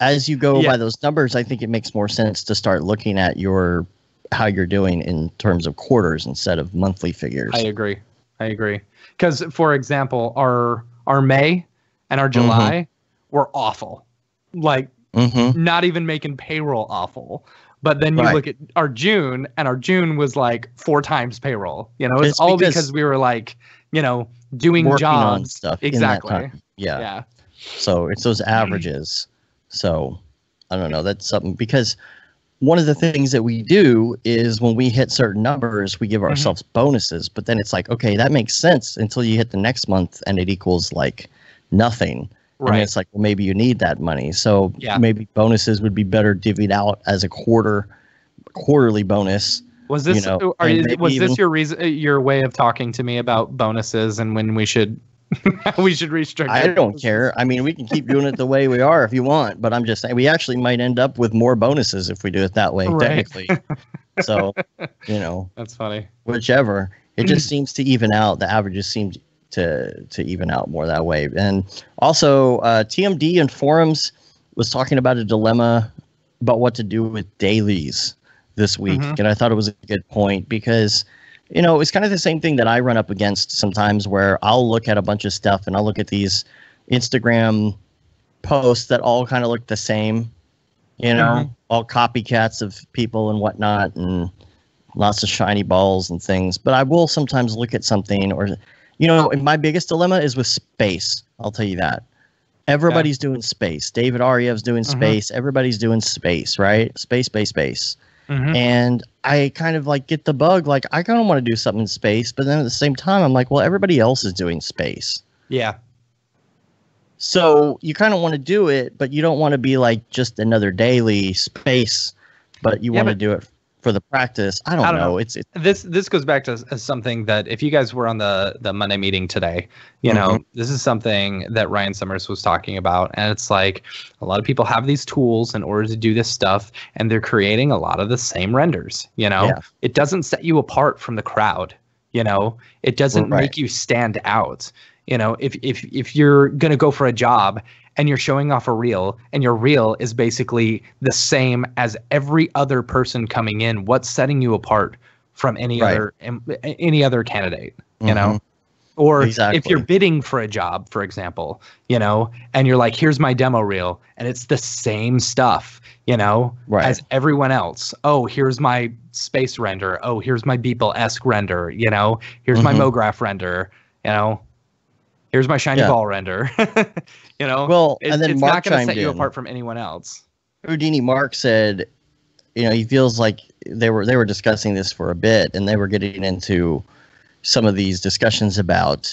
as you go by those numbers, I think it makes more sense to start looking at how you're doing in terms of quarters instead of monthly figures. I agree. Because, for example, our May and our July were awful. Like, not even making payroll awful. But then you look at our June, and our June was like 4 times payroll. It's all because we were like, doing working jobs. On stuff exactly. In that time. Yeah. So it's those averages. So I don't know. That's something, because one of the things that we do is when we hit certain numbers, we give ourselves bonuses. But then it's like, okay, that makes sense until you hit the next month and it equals like nothing. Right. And it's like, well, maybe you need that money. So maybe bonuses would be better divvied out as a quarterly bonus. Was this this your reason, your way of talking to me about bonuses and when we should restructure? I don't care. I mean, we can keep doing it the way we are if you want, but I'm just saying we actually might end up with more bonuses if we do it that way, technically. So, that's funny. Whichever. It just seems to even out. The averages seem to even out more that way. And also, TMD and forums was talking about a dilemma about what to do with dailies this week. And I thought it was a good point because, it's kind of the same thing that I run up against sometimes where I'll look at a bunch of stuff and I'll look at these Instagram posts that all kind of look the same, all copycats of people and whatnot and lots of shiny balls and things. But I will sometimes look at something or, my biggest dilemma is with space. I'll tell you that. Everybody's doing space. David Aryev's doing space. Everybody's doing space, right? Space. And I kind of like get the bug, like I kind of want to do something in space, but then at the same time, I'm like, well, everybody else is doing space. Yeah. So you kind of want to do it, but you don't want to be like just another daily space, but you want to do it for the practice. I don't know. This goes back to something that if you guys were on the Monday meeting today, this is something that Ryan Summers was talking about. And it's like a lot of people have these tools in order to do this stuff and they're creating a lot of the same renders, It doesn't set you apart from the crowd, it doesn't make you stand out. If you're going to go for a job and you're showing off a reel and your reel is basically the same as every other person coming in, what's setting you apart from any other candidate, or if you're bidding for a job, for example, and you're like, here's my demo reel and it's the same stuff, as everyone else. Oh, here's my space render. Oh, here's my Beeple-esque render, here's my MoGraph render, here's my shiny ball render. Well, and then it's Mark not going to set you in. apart from anyone else. Houdini Mark said, he feels like they were discussing this for a bit, and they were getting into some of these discussions about,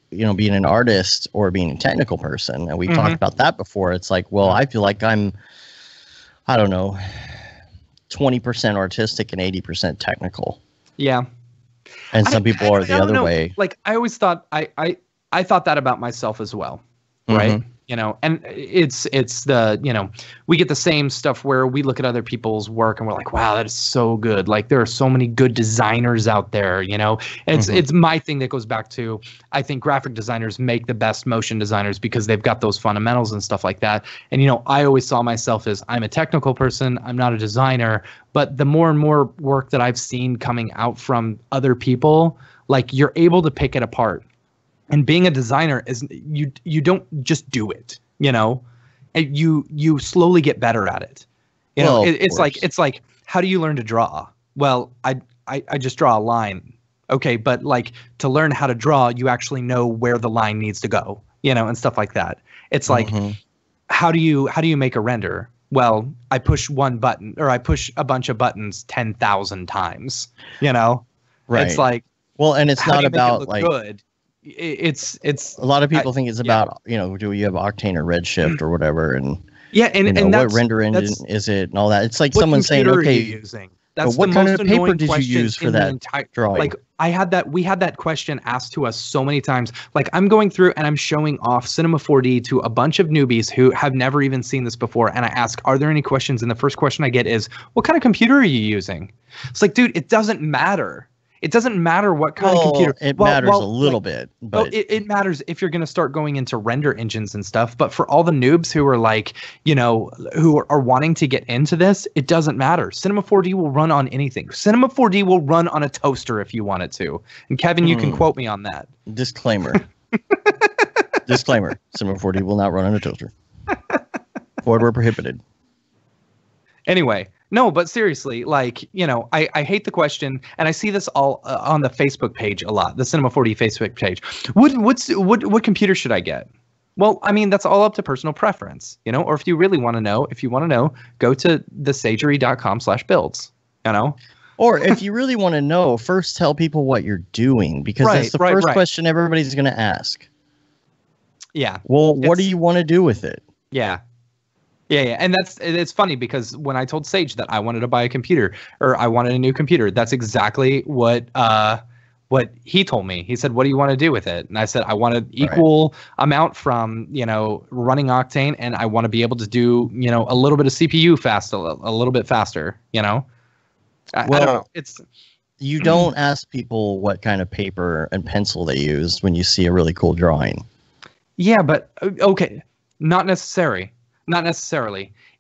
being an artist or being a technical person, and we talked about that before. It's like, well, I feel like I'm, I don't know, 20% artistic and 80% technical. Yeah. And some people are the other way. Like I always thought, I thought that about myself as well. Right. And it's the, we get the same stuff where we look at other people's work and we're like, wow, that is so good. Like there are so many good designers out there, it's my thing that goes back to, I think graphic designers make the best motion designers because they've got those fundamentals and stuff like that. And, I always saw myself as I'm a technical person. I'm not a designer, but the more and more work that I've seen coming out from other people, like you're able to pick it apart. And being a designer is you don't just do it, and you slowly get better at it. It's like how do you learn to draw? Well, I just draw a line. Okay, but like to learn how to draw, you actually know where the line needs to go, and stuff like that. It's like how do you make a render? Well, I push one button or I push a bunch of buttons 10,000 times, Right. It's like, well, and it's not about like good. It's a lot of people think it's about do you have Octane or Redshift or whatever, and and what render engine is it and all that. It's like someone saying, okay, using? That's what kind of paper did you question use for that drawing? Like we had that question asked to us so many times. Like I'm going through and I'm showing off Cinema 4D to a bunch of newbies who have never even seen this before, and I ask, are there any questions? And the first question I get is, what kind of computer are you using? It's like, dude, it doesn't matter. It doesn't maare what kind of computer. It matters a little bit. But it matters if you're going to start going into render engines and stuff. But for all the noobs who are like, who are wanting to get into this, it doesn't matter. Cinema 4D will run on anything. Cinema 4D will run on a toaster if you want it to. And Kevin, you can quote me on that. Disclaimer. Disclaimer. Cinema 4D will not run on a toaster. Forward were prohibited. Anyway. No, but seriously, like, I hate the question, and I see this all on the Facebook page a lot, the Cinema 4D Facebook page. What computer should I get? Well, I mean, that's all up to personal preference, or if you really want to know, go to thesagery.com/builds, Or if you really want to know, first tell people what you're doing, because that's the first question everybody's going to ask. Yeah. Well, what do you want to do with it? Yeah. Yeah. And it's funny because when I told Sage that I wanted to buy a computer or I wanted a new computer, that's exactly what he told me. He said, "What do you want to do with it?" And I said, "I want an equal amount from, running Octane, and I want to be able to do, a little bit of CPU fast, a little bit faster, I don't know. You don't ask people what kind of paper and pencil they use when you see a really cool drawing. Yeah, but okay, not necessarily.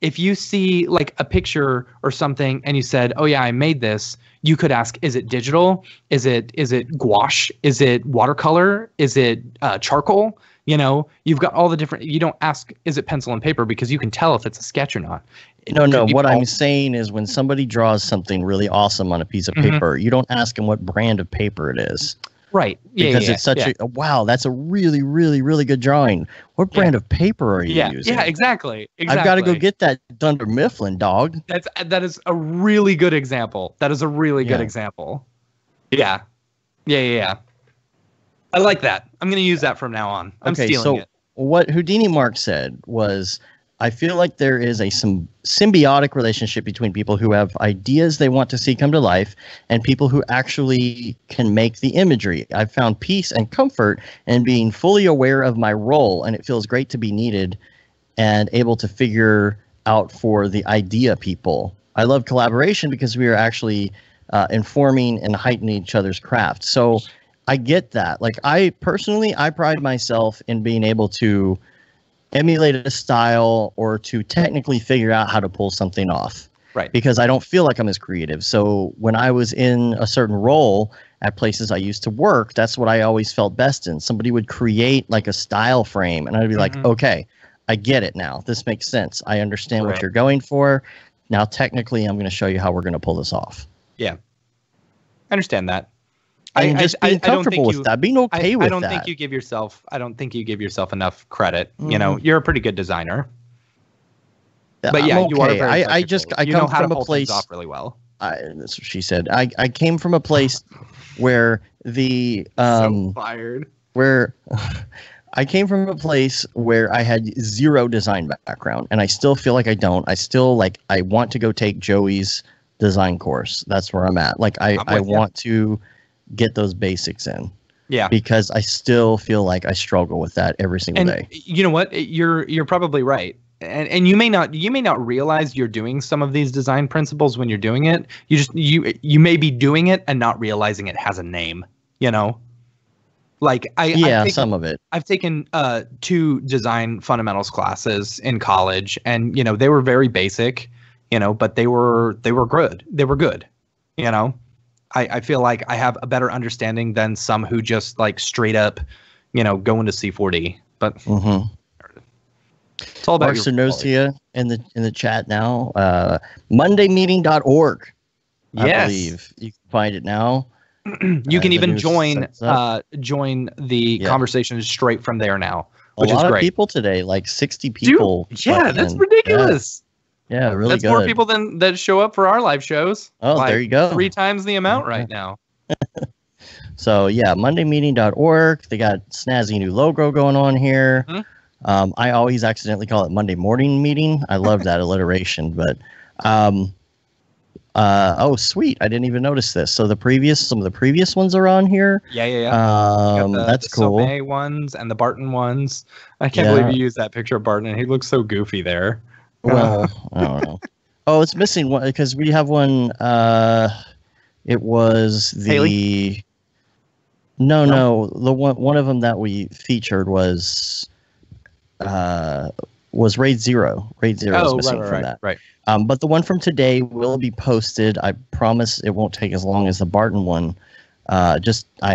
If you see like a picture or something and you said, "Oh yeah, I made this," you could ask, "Is it digital? Is it gouache? Is it watercolor? Is it charcoal?" You've got all the different. You don't ask, "Is it pencil and paper?" because you can tell if it's a sketch or not. No. What I'm saying is when somebody draws something really awesome on a piece of paper, you don't ask them what brand of paper it is. Right. Because it's such a wow, that's a really, really, really good drawing. What brand of paper are you using? Yeah, exactly. I've got to go get that Dunder Mifflin, dog. That is a really good example. Good example. Yeah. I like that. I'm going to use that from now on. I'm stealing it. What Houdini Mark said was, I feel like there is some symbiotic relationship between people who have ideas they want to see come to life and people who actually can make the imagery. I've found peace and comfort in being fully aware of my role, and it feels great to be needed and able to figure out for the idea people. I love collaboration because we are actually informing and heightening each other's craft. So I get that. Like I pride myself in being able to emulate a style or to technically figure out how to pull something off. Right. Because I don't feel like I'm as creative. So when I was in a certain role at places I used to work, that's what I always felt best in. Somebody would create like a style frame and I'd be like, okay, I get it now. This makes sense. I understand what you're going for. Now, technically, I'm going to show you how we're going to pull this off. Yeah. I understand that. And just being comfortable with that, being okay with that. I don't think you give yourself enough credit. You're a pretty good designer. But yeah, you are very I come from a place off really well. That's what she said. I came from a place where the so fired. Where I came from a place where I had zero design background, and I still feel like I don't. I still I want to go take Joey's design course. That's where I'm at. Like I want to get those basics in. Yeah. Because I still feel like I struggle with that every single day. You know what? You're probably right. And you may not realize you're doing some of these design principles when you're doing it. You may be doing it and not realizing it has a name, Like some of it. I've taken 2 design fundamentals classes in college, and they were very basic, but they were good. They were good, I feel like I have a better understanding than some who just straight up, go into C4D. But it's all about your Nosia in the chat now. Mondaymeeting.org. I believe you can find it now. You can even join the conversation straight from there now, which is great. A lot of people today, like 60 people. Dude, yeah, that's ridiculous. Yeah, really That's more people than that show up for our live shows. Oh, there you go. 3 times the amount right now. So, yeah, mondaymeeting.org. They got snazzy new logo going on here. I always accidentally call it Monday morning meeting. I love that alliteration. But, oh, sweet. I didn't even notice this. So some of the previous ones are on here. Yeah. That's cool. The Sommet ones and the Barton ones. I can't believe you used that picture of Barton, and he looks so goofy there. Well, I don't know. Oh, it's missing one because we have one. It was the Haley? No. The one of them that we featured was Raid Zero. Raid Zero is missing from that. Right. But the one from today will be posted. I promise it won't take as long as the Barton one. I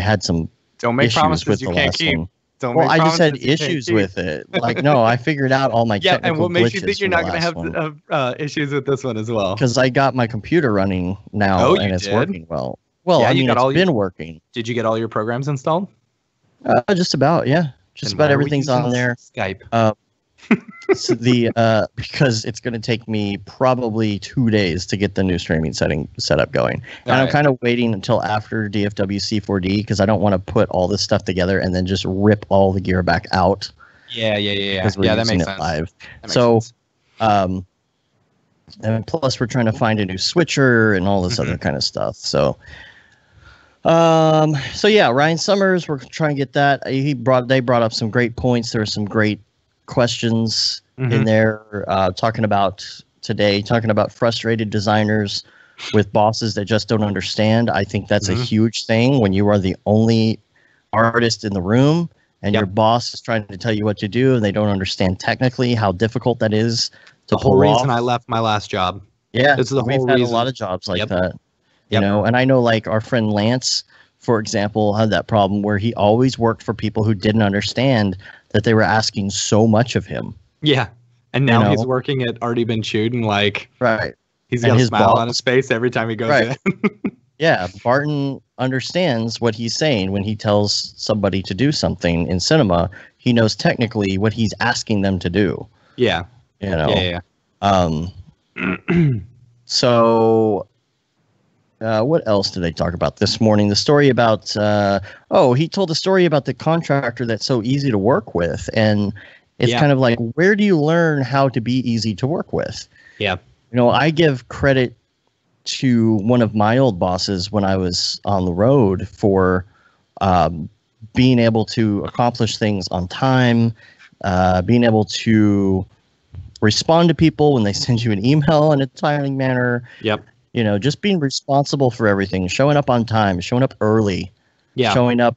had some don't make issues promises with you the can't last keep. one. I just had issues with it. No, I figured out all my technical glitches. And what makes you think you're not going to have issues with this one as well? Because I got my computer running now, and it's working well. Well, it's been working. Did you get all your programs installed? Just about, yeah. Just Then about why are we everything's using on there. Skype. So because it's going to take me probably 2 days to get the new streaming setup going, and I'm kind of waiting until after DFW C4D because I don't want to put all this stuff together and then just rip all the gear back out. Yeah. Because we're that using makes it sense. live. That makes So, sense. and plus we're trying to find a new switcher and all this other kind of stuff. So, yeah, Ryan Summers, we're trying to get that. They brought up some great points. There were some great questions in there talking about frustrated designers with bosses that just don't understand. I think that's a huge thing when you are the only artist in the room and your boss is trying to tell you what to do and they don't understand technically how difficult that is to The whole pull reason off. I left my last job. Yeah, It's the we've whole had reason. a lot of jobs like that. You Yep. know, and I know like our friend Lance, for example, had that problem where he always worked for people who didn't understand that they were asking so much of him. Yeah. And now You he's know? working at Already Been Chewed and like Right. he's And got a his smile boss- on his face every time he goes Right. in. Yeah, Barton understands what he's saying when he tells somebody to do something in cinema. He knows technically what he's asking them to do. Yeah. You know. Yeah. So, what else did they talk about this morning? The story about he told the story about the contractor that's so easy to work with, and it's kind of like, where do you learn how to be easy to work with? Yeah. You know, I give credit to one of my old bosses when I was on the road for being able to accomplish things on time, being able to respond to people when they send you an email in a timely manner. Yep. You know, just being responsible for everything, showing up on time, showing up early, showing up,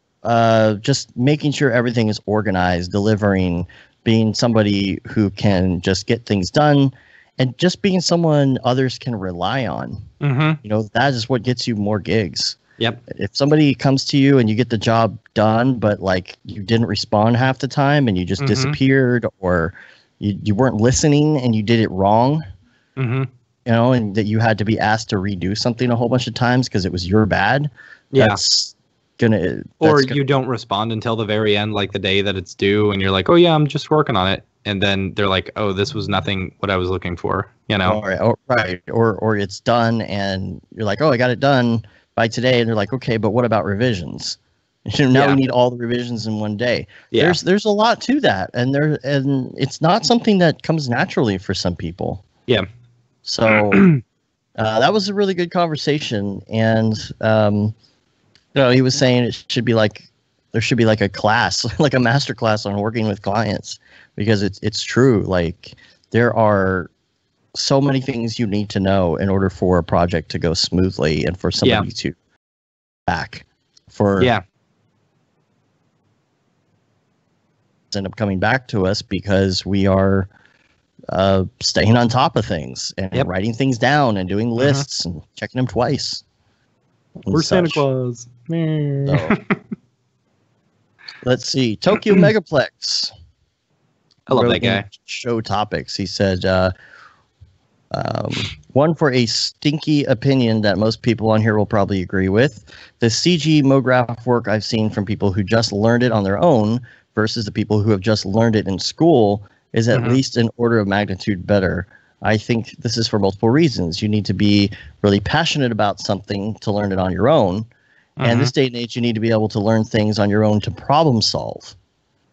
just making sure everything is organized, delivering, being somebody who can just get things done, and just being someone others can rely on. You know, that is what gets you more gigs. Yep. If somebody comes to you and you get the job done, but like you didn't respond half the time and you just disappeared, or you weren't listening and you did it wrong, you know, and that you had to be asked to redo something a whole bunch of times because it was your bad. That's you don't respond until the very end, like the day that it's due, and you're like, oh yeah, I'm just working on it. And then they're like, oh, this was nothing what I was looking for, you know? Or it's done and you're like, oh, I got it done by today. And they're like, okay, but what about revisions? Now we need all the revisions in one day. There's a lot to that. And it's not something that comes naturally for some people. Yeah. So that was a really good conversation. And, he was saying there should be like a class, like a master class on working with clients, because it's true. Like there are so many things you need to know in order for a project to go smoothly and for somebody to back for end up coming back to us because we are staying on top of things and writing things down and doing lists and checking them twice. We're Santa Claus. So, let's see. Tokyo Megaplex. I love that guy. Show topics. He said, one for a stinky opinion that most people on here will probably agree with. The CG MoGraph work I've seen from people who just learned it on their own versus the people who have just learned it in school is at least an order of magnitude better. I think this is for multiple reasons. You need to be really passionate about something to learn it on your own. And this day and age, you need to be able to learn things on your own to problem solve.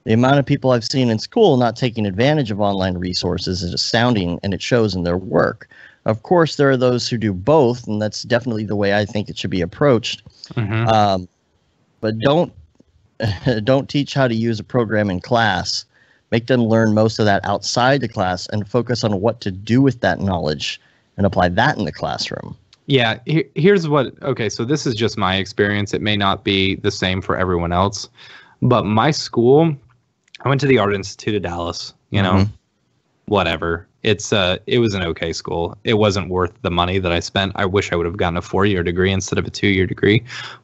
The amount of people I've seen in school not taking advantage of online resources is astounding, and it shows in their work. Of course, there are those who do both, and that's definitely the way I think it should be approached. But don't teach how to use a program in class. Make them learn most of that outside the class and focus on what to do with that knowledge and apply that in the classroom. Yeah, here's what, okay, so this is just my experience. It may not be the same for everyone else, but my school, I went to the Art Institute of Dallas, you know, whatever. It was an okay school. It wasn't worth the money that I spent. I wish I would have gotten a 4-year degree instead of a 2-year degree,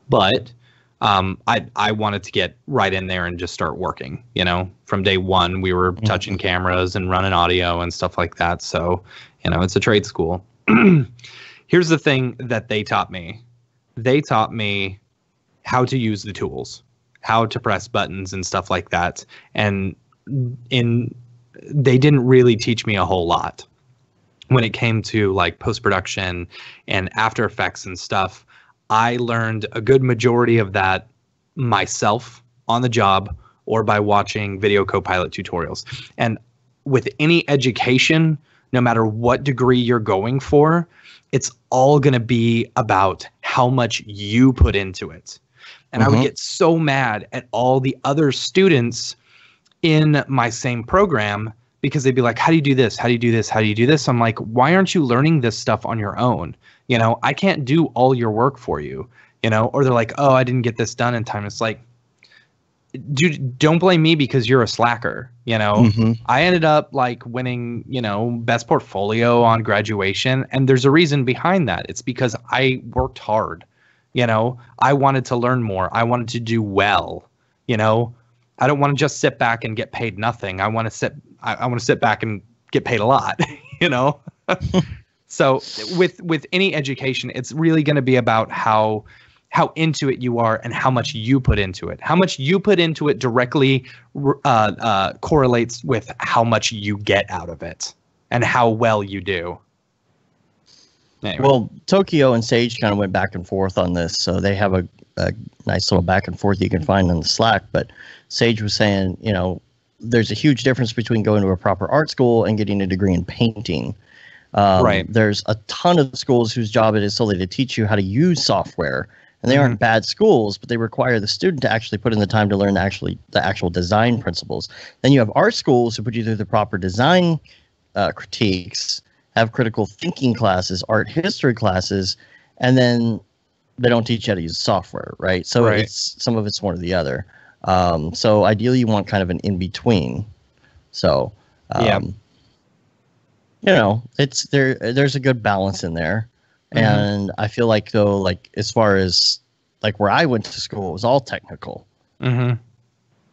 but I wanted to get right in there and just start working, you know. From day one, we were touching cameras and running audio and stuff like that. So, you know, it's a trade school. Here's the thing that they taught me. They taught me how to use the tools. how to press buttons and stuff like that. And they didn't really teach me a whole lot when it came to like post-production and After Effects and stuff. I learned a good majority of that myself on the job or by watching Video Copilot tutorials. And with any education, no matter what degree you're going for, it's all going to be about how much you put into it. And I would get so mad at all the other students in my same program because they'd be like, how do you do this? How do you do this? How do you do this? I'm like, why aren't you learning this stuff on your own? You know, I can't do all your work for you, you know, or they're like, oh, I didn't get this done in time. It's like, dude, don't blame me because you're a slacker. You know, I ended up like winning, you know, best portfolio on graduation. And there's a reason behind that. It's because I worked hard. You know, I wanted to learn more. I wanted to do well. You know, I don't want to just sit back and get paid nothing. I want to sit back and get paid a lot, you know? So with any education, it's really going to be about how into it you are and how much you put into it. How much you put into it directly correlates with how much you get out of it and how well you do. Anyway. Well, Tokyo and Sage kind of went back and forth on this, so they have a nice little back and forth you can find on the Slack. But Sage was saying, you know, there's a huge difference between going to a proper art school and getting a degree in painting. Right. There's a ton of schools whose job it is solely to teach you how to use software. And they aren't bad schools, but they require the student to actually put in the time to learn the actual design principles. Then you have art schools who put you through the proper design critiques, have critical thinking classes, art history classes, and then they don't teach you how to use software, right? So some of it's one or the other. So ideally you want kind of an in-between. So, you know, there's a good balance in there. And I feel like, though, like as far as like where I went to school, it was all technical. You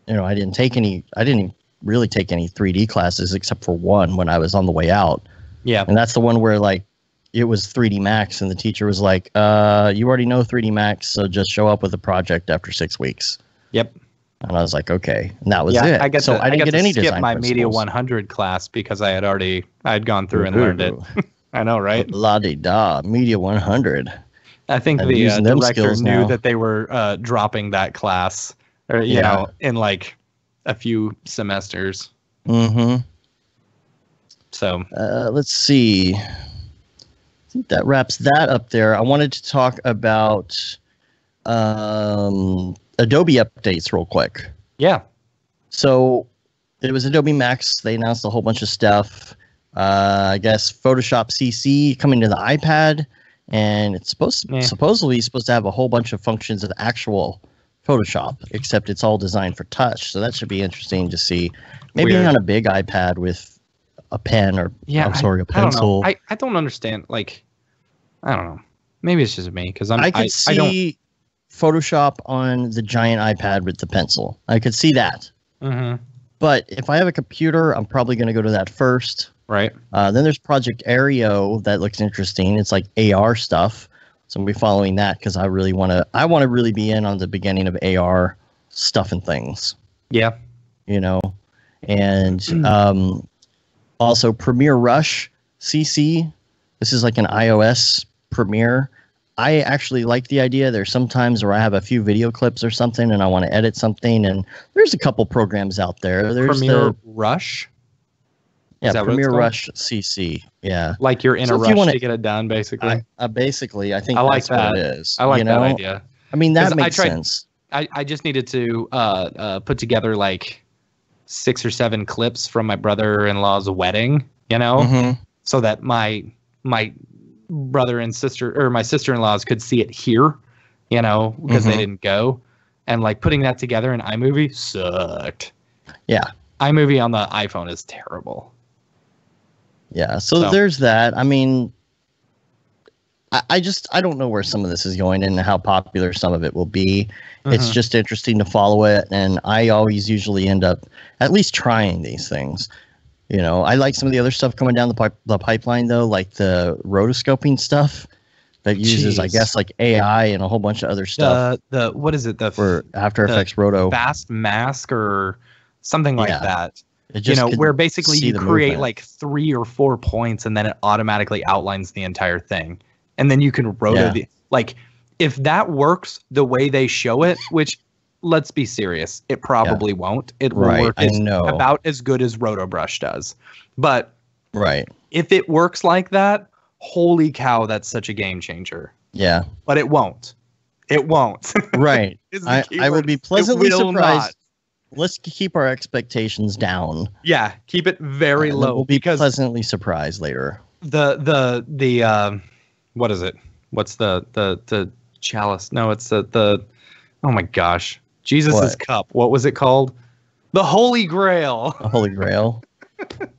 know, I didn't really take any 3D classes except for one when I was on the way out. Yeah. And that's the one where like it was 3D Max and the teacher was like, you already know 3D Max, so just show up with a project after 6 weeks. Yep. And I was like, okay. And that was it. I didn't get any design my Media 100 class because I had gone through and learned it. I know, right? La-di-da, Media 100. I think the director knew that they were dropping that class, or you know, in like a few semesters. So let's see. I think that wraps that up there. I wanted to talk about Adobe updates real quick. Yeah. So it was Adobe Max. They announced a whole bunch of stuff. I guess Photoshop CC coming to the iPad, and it's supposedly supposed to have a whole bunch of functions of actual Photoshop, except it's all designed for touch. So that should be interesting to see. Maybe on a big iPad with a pen or a pencil. I don't understand. Like, I don't know. Maybe it's just me because I could see Photoshop on the giant iPad with the pencil. I could see that. But if I have a computer, I'm probably going to go to that first. Right. Then there's Project Aereo that looks interesting. It's like AR stuff. So I'm going to be following that because I want to really be in on the beginning of AR stuff and things. Yeah. You know, and also Premiere Rush CC. This is like an iOS Premiere. I actually like the idea. There's some times where I have a few video clips or something and I want to edit something, and there's a couple programs out there. There's Premiere Rush? Yeah, Premiere Rush CC. Yeah. Like you're in a rush to get it done, basically. Basically, I think that's what it is. I like that idea. I mean, that makes sense. I just needed to put together like 6 or 7 clips from my brother-in-law's wedding, you know, so that my brother and sister, or my sister-in-laws, could see it here, you know, because they didn't go. And like putting that together in iMovie sucked. Yeah. iMovie on the iPhone is terrible. Yeah. So there's that. I mean, I don't know where some of this is going and how popular some of it will be. It's just interesting to follow it. And I always usually end up at least trying these things. You know, I like some of the other stuff coming down the pipeline, though, like the rotoscoping stuff. that uses, I guess, like AI and a whole bunch of other stuff. The what is it? For After Effects Roto Fast Mask or something like that. It where basically you create movement. like 3 or 4 points and then it automatically outlines the entire thing. And then you can roto like if that works the way they show it, which let's be serious, it probably won't. It will work about as good as RotoBrush does. But if it works like that, holy cow, that's such a game changer. Yeah. But it won't. It won't. Right. I would be pleasantly surprised. Let's keep our expectations down. Yeah, keep it very low. We'll be pleasantly surprised later. The what is it? What's the chalice? No, it's the oh my gosh. Jesus's cup. What was it called? The Holy Grail. The Holy Grail.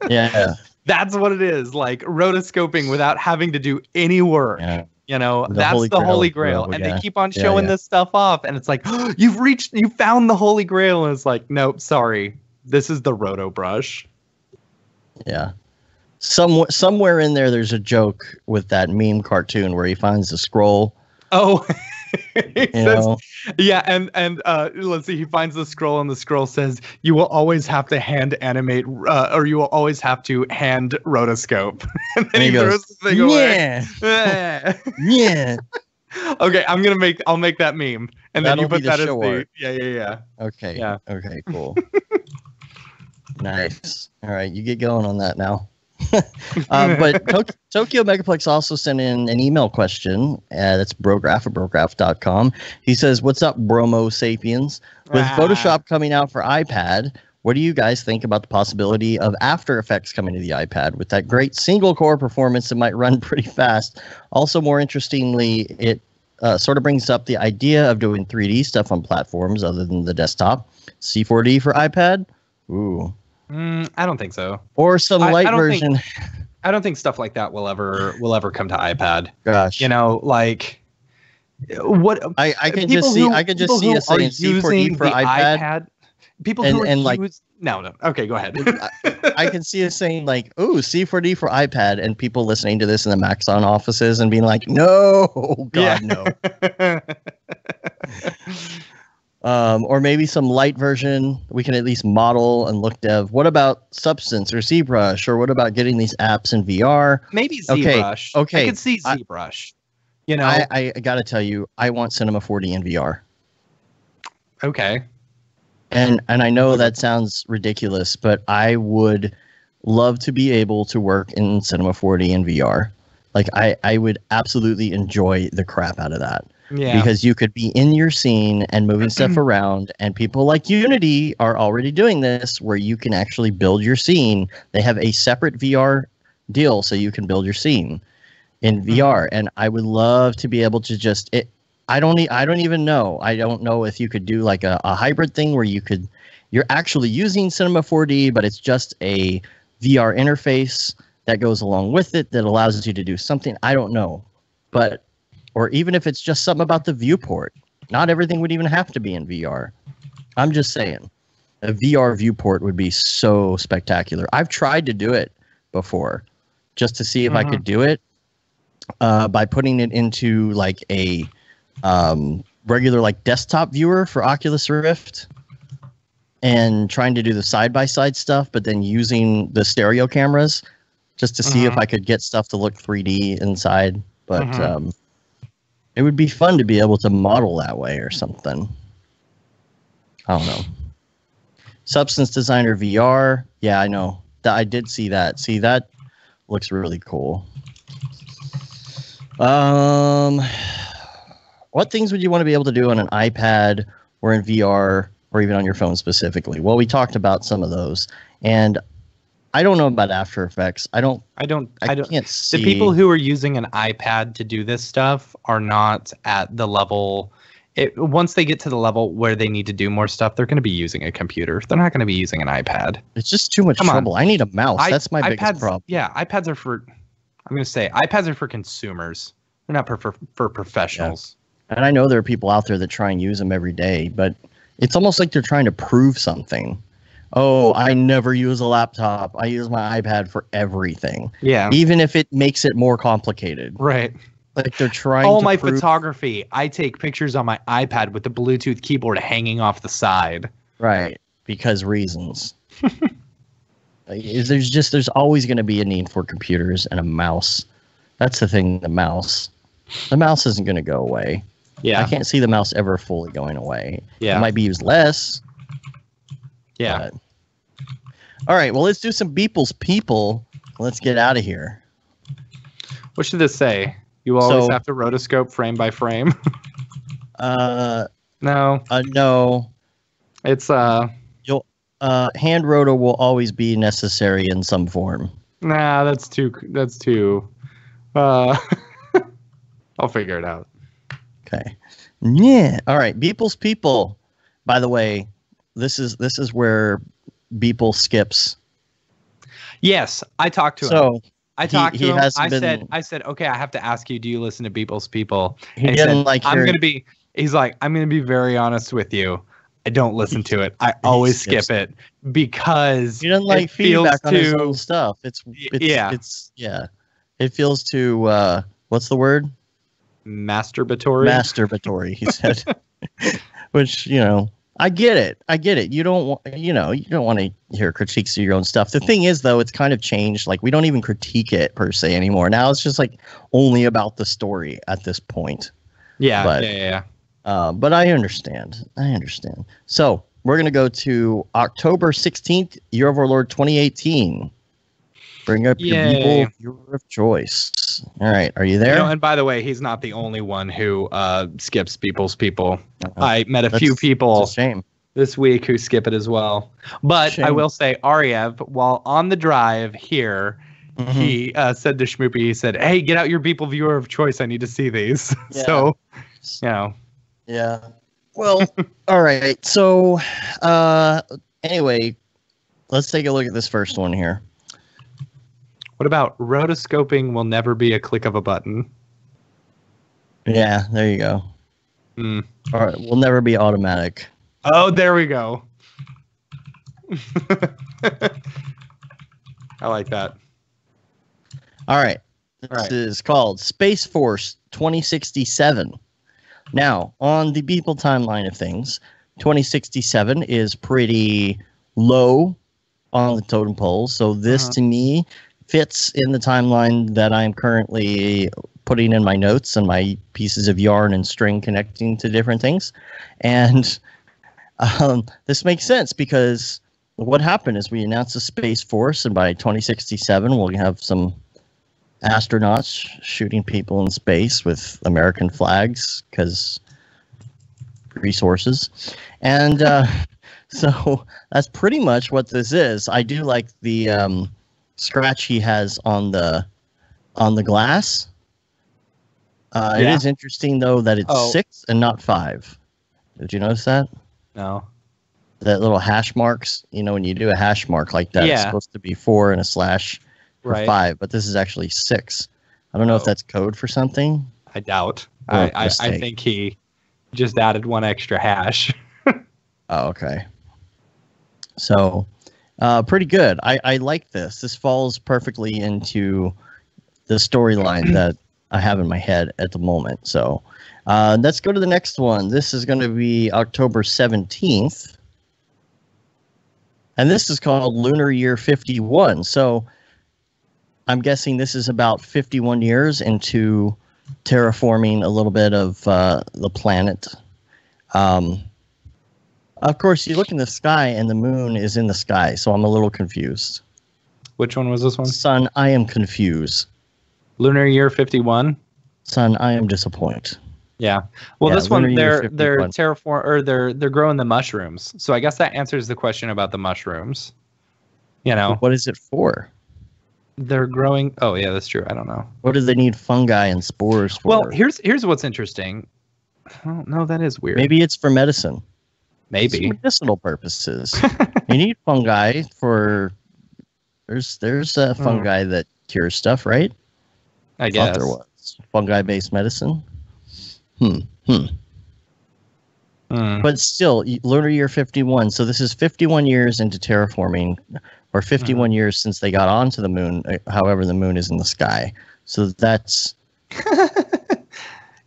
Yeah. That's what it is. Like rotoscoping without having to do any work. Yeah. That's the Holy Grail. And they keep on showing this stuff off. And it's like, oh, you found the Holy Grail. And it's like, nope, sorry. This is the RotoBrush. Yeah. Somewhere in there's a joke with that meme cartoon where he finds the scroll. Oh, yeah, and let's see. He finds the scroll, and the scroll says, "You will always have to hand animate, or you will always have to hand rotoscope." And then he throws the thing away. Yeah. Okay, I'll make that meme, and then you put that as the yeah. Okay. Yeah. Okay. Cool. Nice. All right, you get going on that now. But Tokyo Megaplex also sent in an email question. That's Brograph at Brograph.com. He says, "What's up, Bromo Sapiens? With Photoshop coming out for iPad, what do you guys think about the possibility of After Effects coming to the iPad? With that great single core performance, it might run pretty fast. Also, more interestingly, it sort of brings up the idea of doing 3D stuff on platforms other than the desktop. C4D for iPad? Ooh. I don't think so. Or some light version. I don't think stuff like that will ever come to iPad. Gosh. Like what I can just see us saying C4D for iPad. People who are like no. Okay, go ahead. I can see us saying like, "Ooh, C4D for iPad," and people listening to this in the Maxon offices and being like, "No, God, no." Or maybe some light version we can at least model and look dev. What about Substance or ZBrush? Or what about getting these apps in VR? Maybe ZBrush. Okay. I could see ZBrush. I gotta tell you, I want Cinema 4D in VR. Okay. And I know that sounds ridiculous, but I would love to be able to work in Cinema 4D in VR. Like I would absolutely enjoy the crap out of that. Yeah. Because you could be in your scene and moving stuff around, and people like Unity are already doing this where you can actually build your scene. They have a separate VR deal so you can build your scene in VR. And I would love to be able to I don't even know. I don't know if you could do like a hybrid thing where you're actually using Cinema 4D, but it's just a VR interface that goes along with it that allows you to do something. I don't know. Or even if it's just something about the viewport. Not everything would even have to be in VR. I'm just saying. A VR viewport would be so spectacular. I've tried to do it before just to see if I could do it by putting it into like a regular like desktop viewer for Oculus Rift and trying to do the side-by-side stuff, but then using the stereo cameras just to see if I could get stuff to look 3D inside. But it would be fun to be able to model that way or something. I don't know. Substance Designer VR. Yeah, I know. I did see that. See, that looks really cool. What things would you want to be able to do on an iPad or in VR or even on your phone specifically? Well, we talked about some of those. And I don't know about After Effects. I can't see. The people who are using an iPad to do this stuff are not at the level. Once they get to the level where they need to do more stuff, they're going to be using a computer. They're not going to be using an iPad. It's just too much trouble. I need a mouse. That's my biggest problem. Yeah, iPads are for. I'm going to say iPads are for consumers. They're not for professionals. Yeah. And I know there are people out there that try and use them every day, but it's almost like they're trying to prove something. Oh, I never use a laptop. I use my iPad for everything. Yeah. Even if it makes it more complicated. Right. like they're trying all to my prove... photography, I take pictures on my iPad with the Bluetooth keyboard hanging off the side. Right, because reasons. There's always going to be a need for computers and a mouse. That's the thing, the mouse. The mouse isn't going to go away. Yeah. I can't see the mouse ever fully going away. Yeah. It might be used less. Yeah. But... All right, well, let's do some Beeple's People. Let's get out of here. What should this say? You always have to rotoscope frame by frame? No. No. It's hand roto will always be necessary in some form. Nah, that's too I'll figure it out. Okay. Yeah. All right. Beeple's People. By the way, this is where Beeple skips. Yes, I talked to him. So I talked to him. I said, okay, I have to ask you, do you listen to Beeple's People? And he said, he's like, I'm gonna be very honest with you. I don't listen to it. I always skip it because he doesn't like feedback on his own stuff. It feels too what's the word? Masturbatory, he said. Which, I get it. You don't want to hear critiques of your own stuff. The thing is, though, it's kind of changed. Like, we don't even critique it per se anymore. Now it's just like only about the story at this point. Yeah. But I understand. So we're going to go to October 16th, Year of Our Lord 2018. Bring up your Beeple, your of choice. All right. Are you there? And by the way, he's not the only one who skips Beeple's People. I met a few people this week who skip it as well. But I will say, Ariev, while on the drive here, he said to Schmoopy, he said, hey, get out your Beeple viewer of choice. I need to see these. Yeah. So, Yeah. Well, all right. So, anyway, let's take a look at this first one here. What about rotoscoping will never be a click of a button? Yeah, there you go. All right, will never be automatic. Oh, there we go. I like that. All right. This is called Space Force 2067. Now, on the Beeple timeline of things, 2067 is pretty low on the totem pole. So this, to me, fits in the timeline that I'm currently putting in my notes and my pieces of yarn and string connecting to different things. And this makes sense because what happened is we announced the Space Force, and by 2067, we'll have some astronauts shooting people in space with American flags because resources. And so that's pretty much what this is. I do like the scratch he has on the glass. It is interesting though that it's 6 and not 5. Did you notice that? No. That little hash marks, when you do a hash mark like that, it's supposed to be 4 and a slash for 5, but this is actually 6. I don't know if that's code for something. I doubt. I think he just added one extra hash. Oh, okay. So, pretty good. I like this. This falls perfectly into the storyline that I have in my head at the moment. So, let's go to the next one. This is going to be October 17th. And this is called Lunar Year 51. So, I'm guessing this is about 51 years into terraforming a little bit of the planet. Of course, you look in the sky and the moon is in the sky, so I'm a little confused. Which one was this one? Son, I am confused. Lunar Year 51? Son, I am disappointed. Yeah. Well, this one they're terraform or they're growing the mushrooms. So I guess that answers the question about the mushrooms. What is it for? They're growing. Oh, yeah, that's true. I don't know. What do they need fungi and spores for? Well, here's what's interesting. Oh, no, that is weird. Maybe it's for medicine. Maybe. It's for medicinal purposes. You need fungi for... There's fungi that cures stuff, right? I guess. Thought there was. Fungi-based medicine? But still, Lunar Year 51. So this is 51 years into terraforming, or 51 years since they got onto the moon, however the moon is in the sky. So that's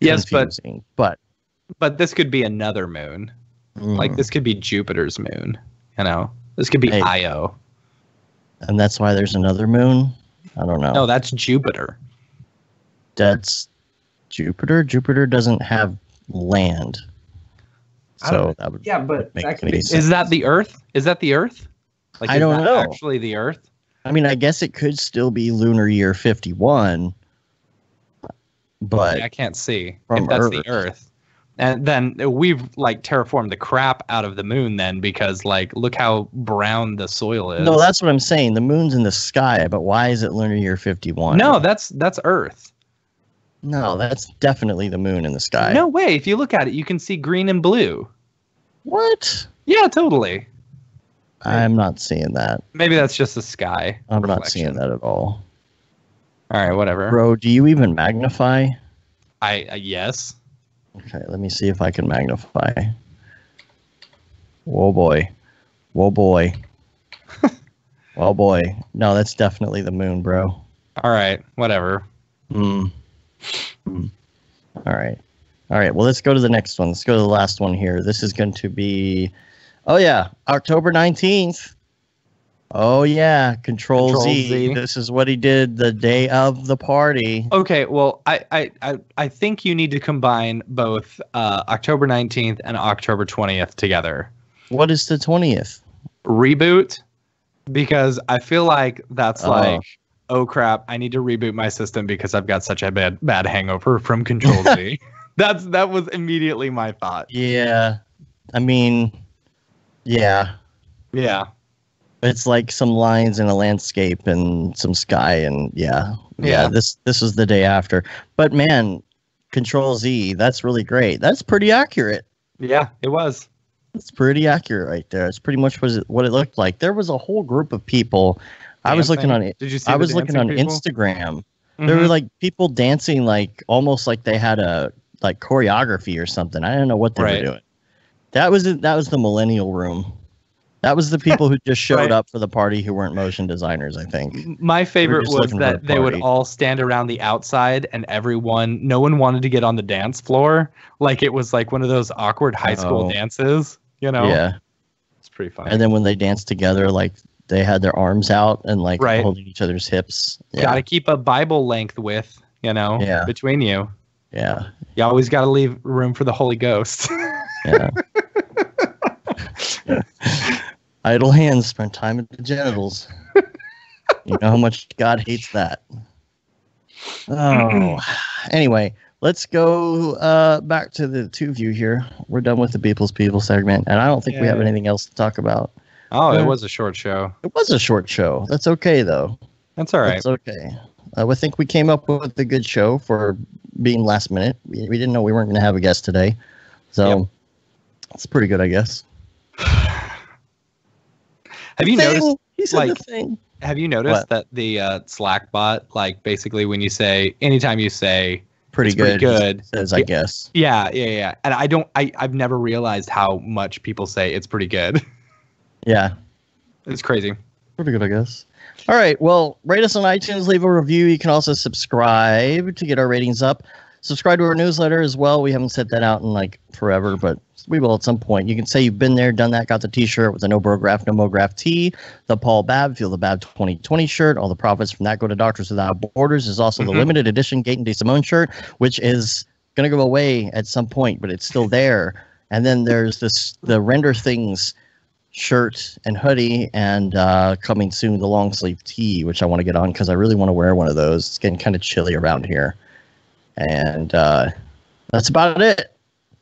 Yes, confusing. But this could be another moon. Like this could be Jupiter's moon. You know, this could be Hey. Io. And that's why there's another moon? I don't know. No, that's Jupiter. That's Jupiter. Jupiter doesn't have land. So that would make any sense. Is that the Earth? Is that the Earth? Like, I don't know. Actually, the Earth. I mean, I guess it could still be lunar year 51, but I can't see from if that's Earth. the Earth. And then we've like terraformed the crap out of the moon then, because like look how brown the soil is. No, that's what I'm saying. The moon's in the sky, but why is it lunar year 51? No, that's Earth. No, that's definitely the moon in the sky. No way. If you look at it, you can see green and blue. What? Yeah, totally. I'm not seeing that. Maybe that's just the sky. I'm not reflection. seeing that at all. All right, whatever. Bro, do you even magnify? Yes. Okay, let me see if I can magnify. Whoa, boy. Whoa, boy. Oh, boy. No, that's definitely the moon, bro. All right, whatever. All right. All right, well, let's go to the next one. Let's go to the last one here. This is going to be, oh, yeah, October 19th. Oh, yeah, Control Z. This is what he did the day of the party. Okay, well, I think you need to combine both October 19th and October 20th together. What is the 20th? Reboot, because I feel like that's like, oh crap, I need to reboot my system because I've got such a bad hangover from Control Z. That was immediately my thought. Yeah. I mean, yeah. Yeah. It's like some lines in a landscape and some sky and yeah. This was the day after. But man, Control Z, that's really great. That's pretty accurate. Yeah, it was. It's pretty accurate right there. It's pretty much what it looked like. There was a whole group of people. I was looking on it. Did you see? I was looking on people? Instagram. There were like people dancing like almost like they had a like choreography or something. I don't know what they were doing. That was the millennial room. That was the people who just showed up for the party who weren't motion designers, I think. My favorite was that they would all stand around the outside and no one wanted to get on the dance floor. Like it was like one of those awkward high school dances, you know? Yeah. It's pretty fun. And then when they danced together, like they had their arms out and like holding each other's hips. Yeah. Got to keep a Bible length width, between you. Yeah. You always got to leave room for the Holy Ghost. Yeah. Idle hands spend time at the genitals. You know how much God hates that. Oh, anyway, let's go back to the two of you here. We're done with the People's People segment, and I don't think we have anything else to talk about. Oh, it was a short show. It was a short show. That's okay, though. That's all right. That's okay. I think we came up with a good show for being last minute. We didn't know we weren't going to have a guest today, so it's pretty good, I guess. Have you noticed? He said the thing. Have you noticed that the Slack bot, like basically when you say, anytime you say pretty good, says I guess. Yeah. And I've never realized how much people say it's pretty good. Yeah. It's crazy. Pretty good, I guess. All right. Well, rate us on iTunes, leave a review. You can also subscribe to get our ratings up. Subscribe to our newsletter as well. We haven't sent that out in like forever, but we will at some point. You can say you've been there, done that, got the t-shirt with the No Brograph, No Mograph tee, the Paul Babb, Feel the Babb 2020 shirt. All the profits from that go to Doctors Without Borders. There's also the limited edition Gate and DeSimone shirt, which is going to go away at some point, but it's still there. And then there's the Render Things shirt and hoodie, and coming soon, the long sleeve tee, which I want to get on because I really want to wear one of those. It's getting kind of chilly around here. And that's about it.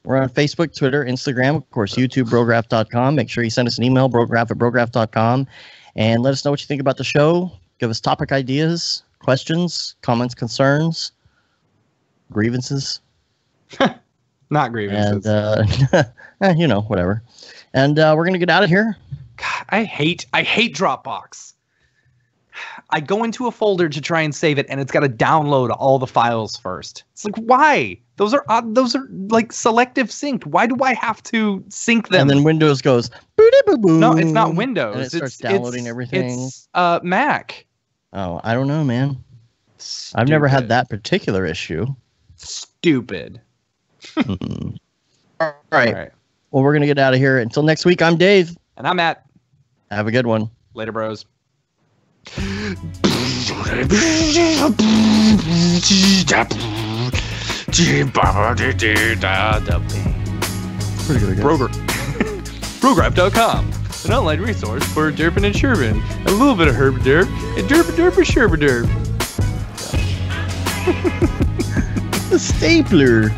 We're on Facebook, Twitter, Instagram, of course, YouTube, Brograph.com. Make sure you send us an email, Brograph@Brograph.com, and let us know what you think about the show. Give us topic ideas, questions, comments, concerns, grievances. Not grievances. And, whatever. And we're going to get out of here. God, I hate Dropbox. I go into a folder to try and save it, and it's got to download all the files first. It's like, why? Those are like selective synced. Why do I have to sync them? And then Windows goes, boo-dee-boo-boo. No, it's not Windows. And it starts downloading everything. It's Mac. Oh, I don't know, man. Stupid. I've never had that particular issue. Stupid. All right. Well, we're going to get out of here. Until next week, I'm Dave. And I'm Matt. Have a good one. Later, bros. Brograph.com, an online resource for derping and sherbin, a little bit of herb derp, and derp sherb derp. The stapler.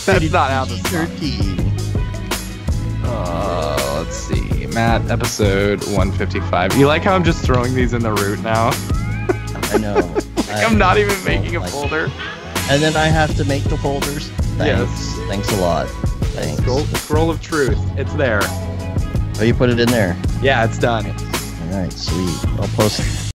That's not how this 13. Let's see. Matt, episode 155. You like how I'm just throwing these in the root now? I know. I'm not even making a folder. And then I have to make the folders. Thanks. Yes. Thanks a lot. Thanks. Scroll of truth. It's there. Oh, you put it in there? Yeah, it's done. All right, sweet. I'll post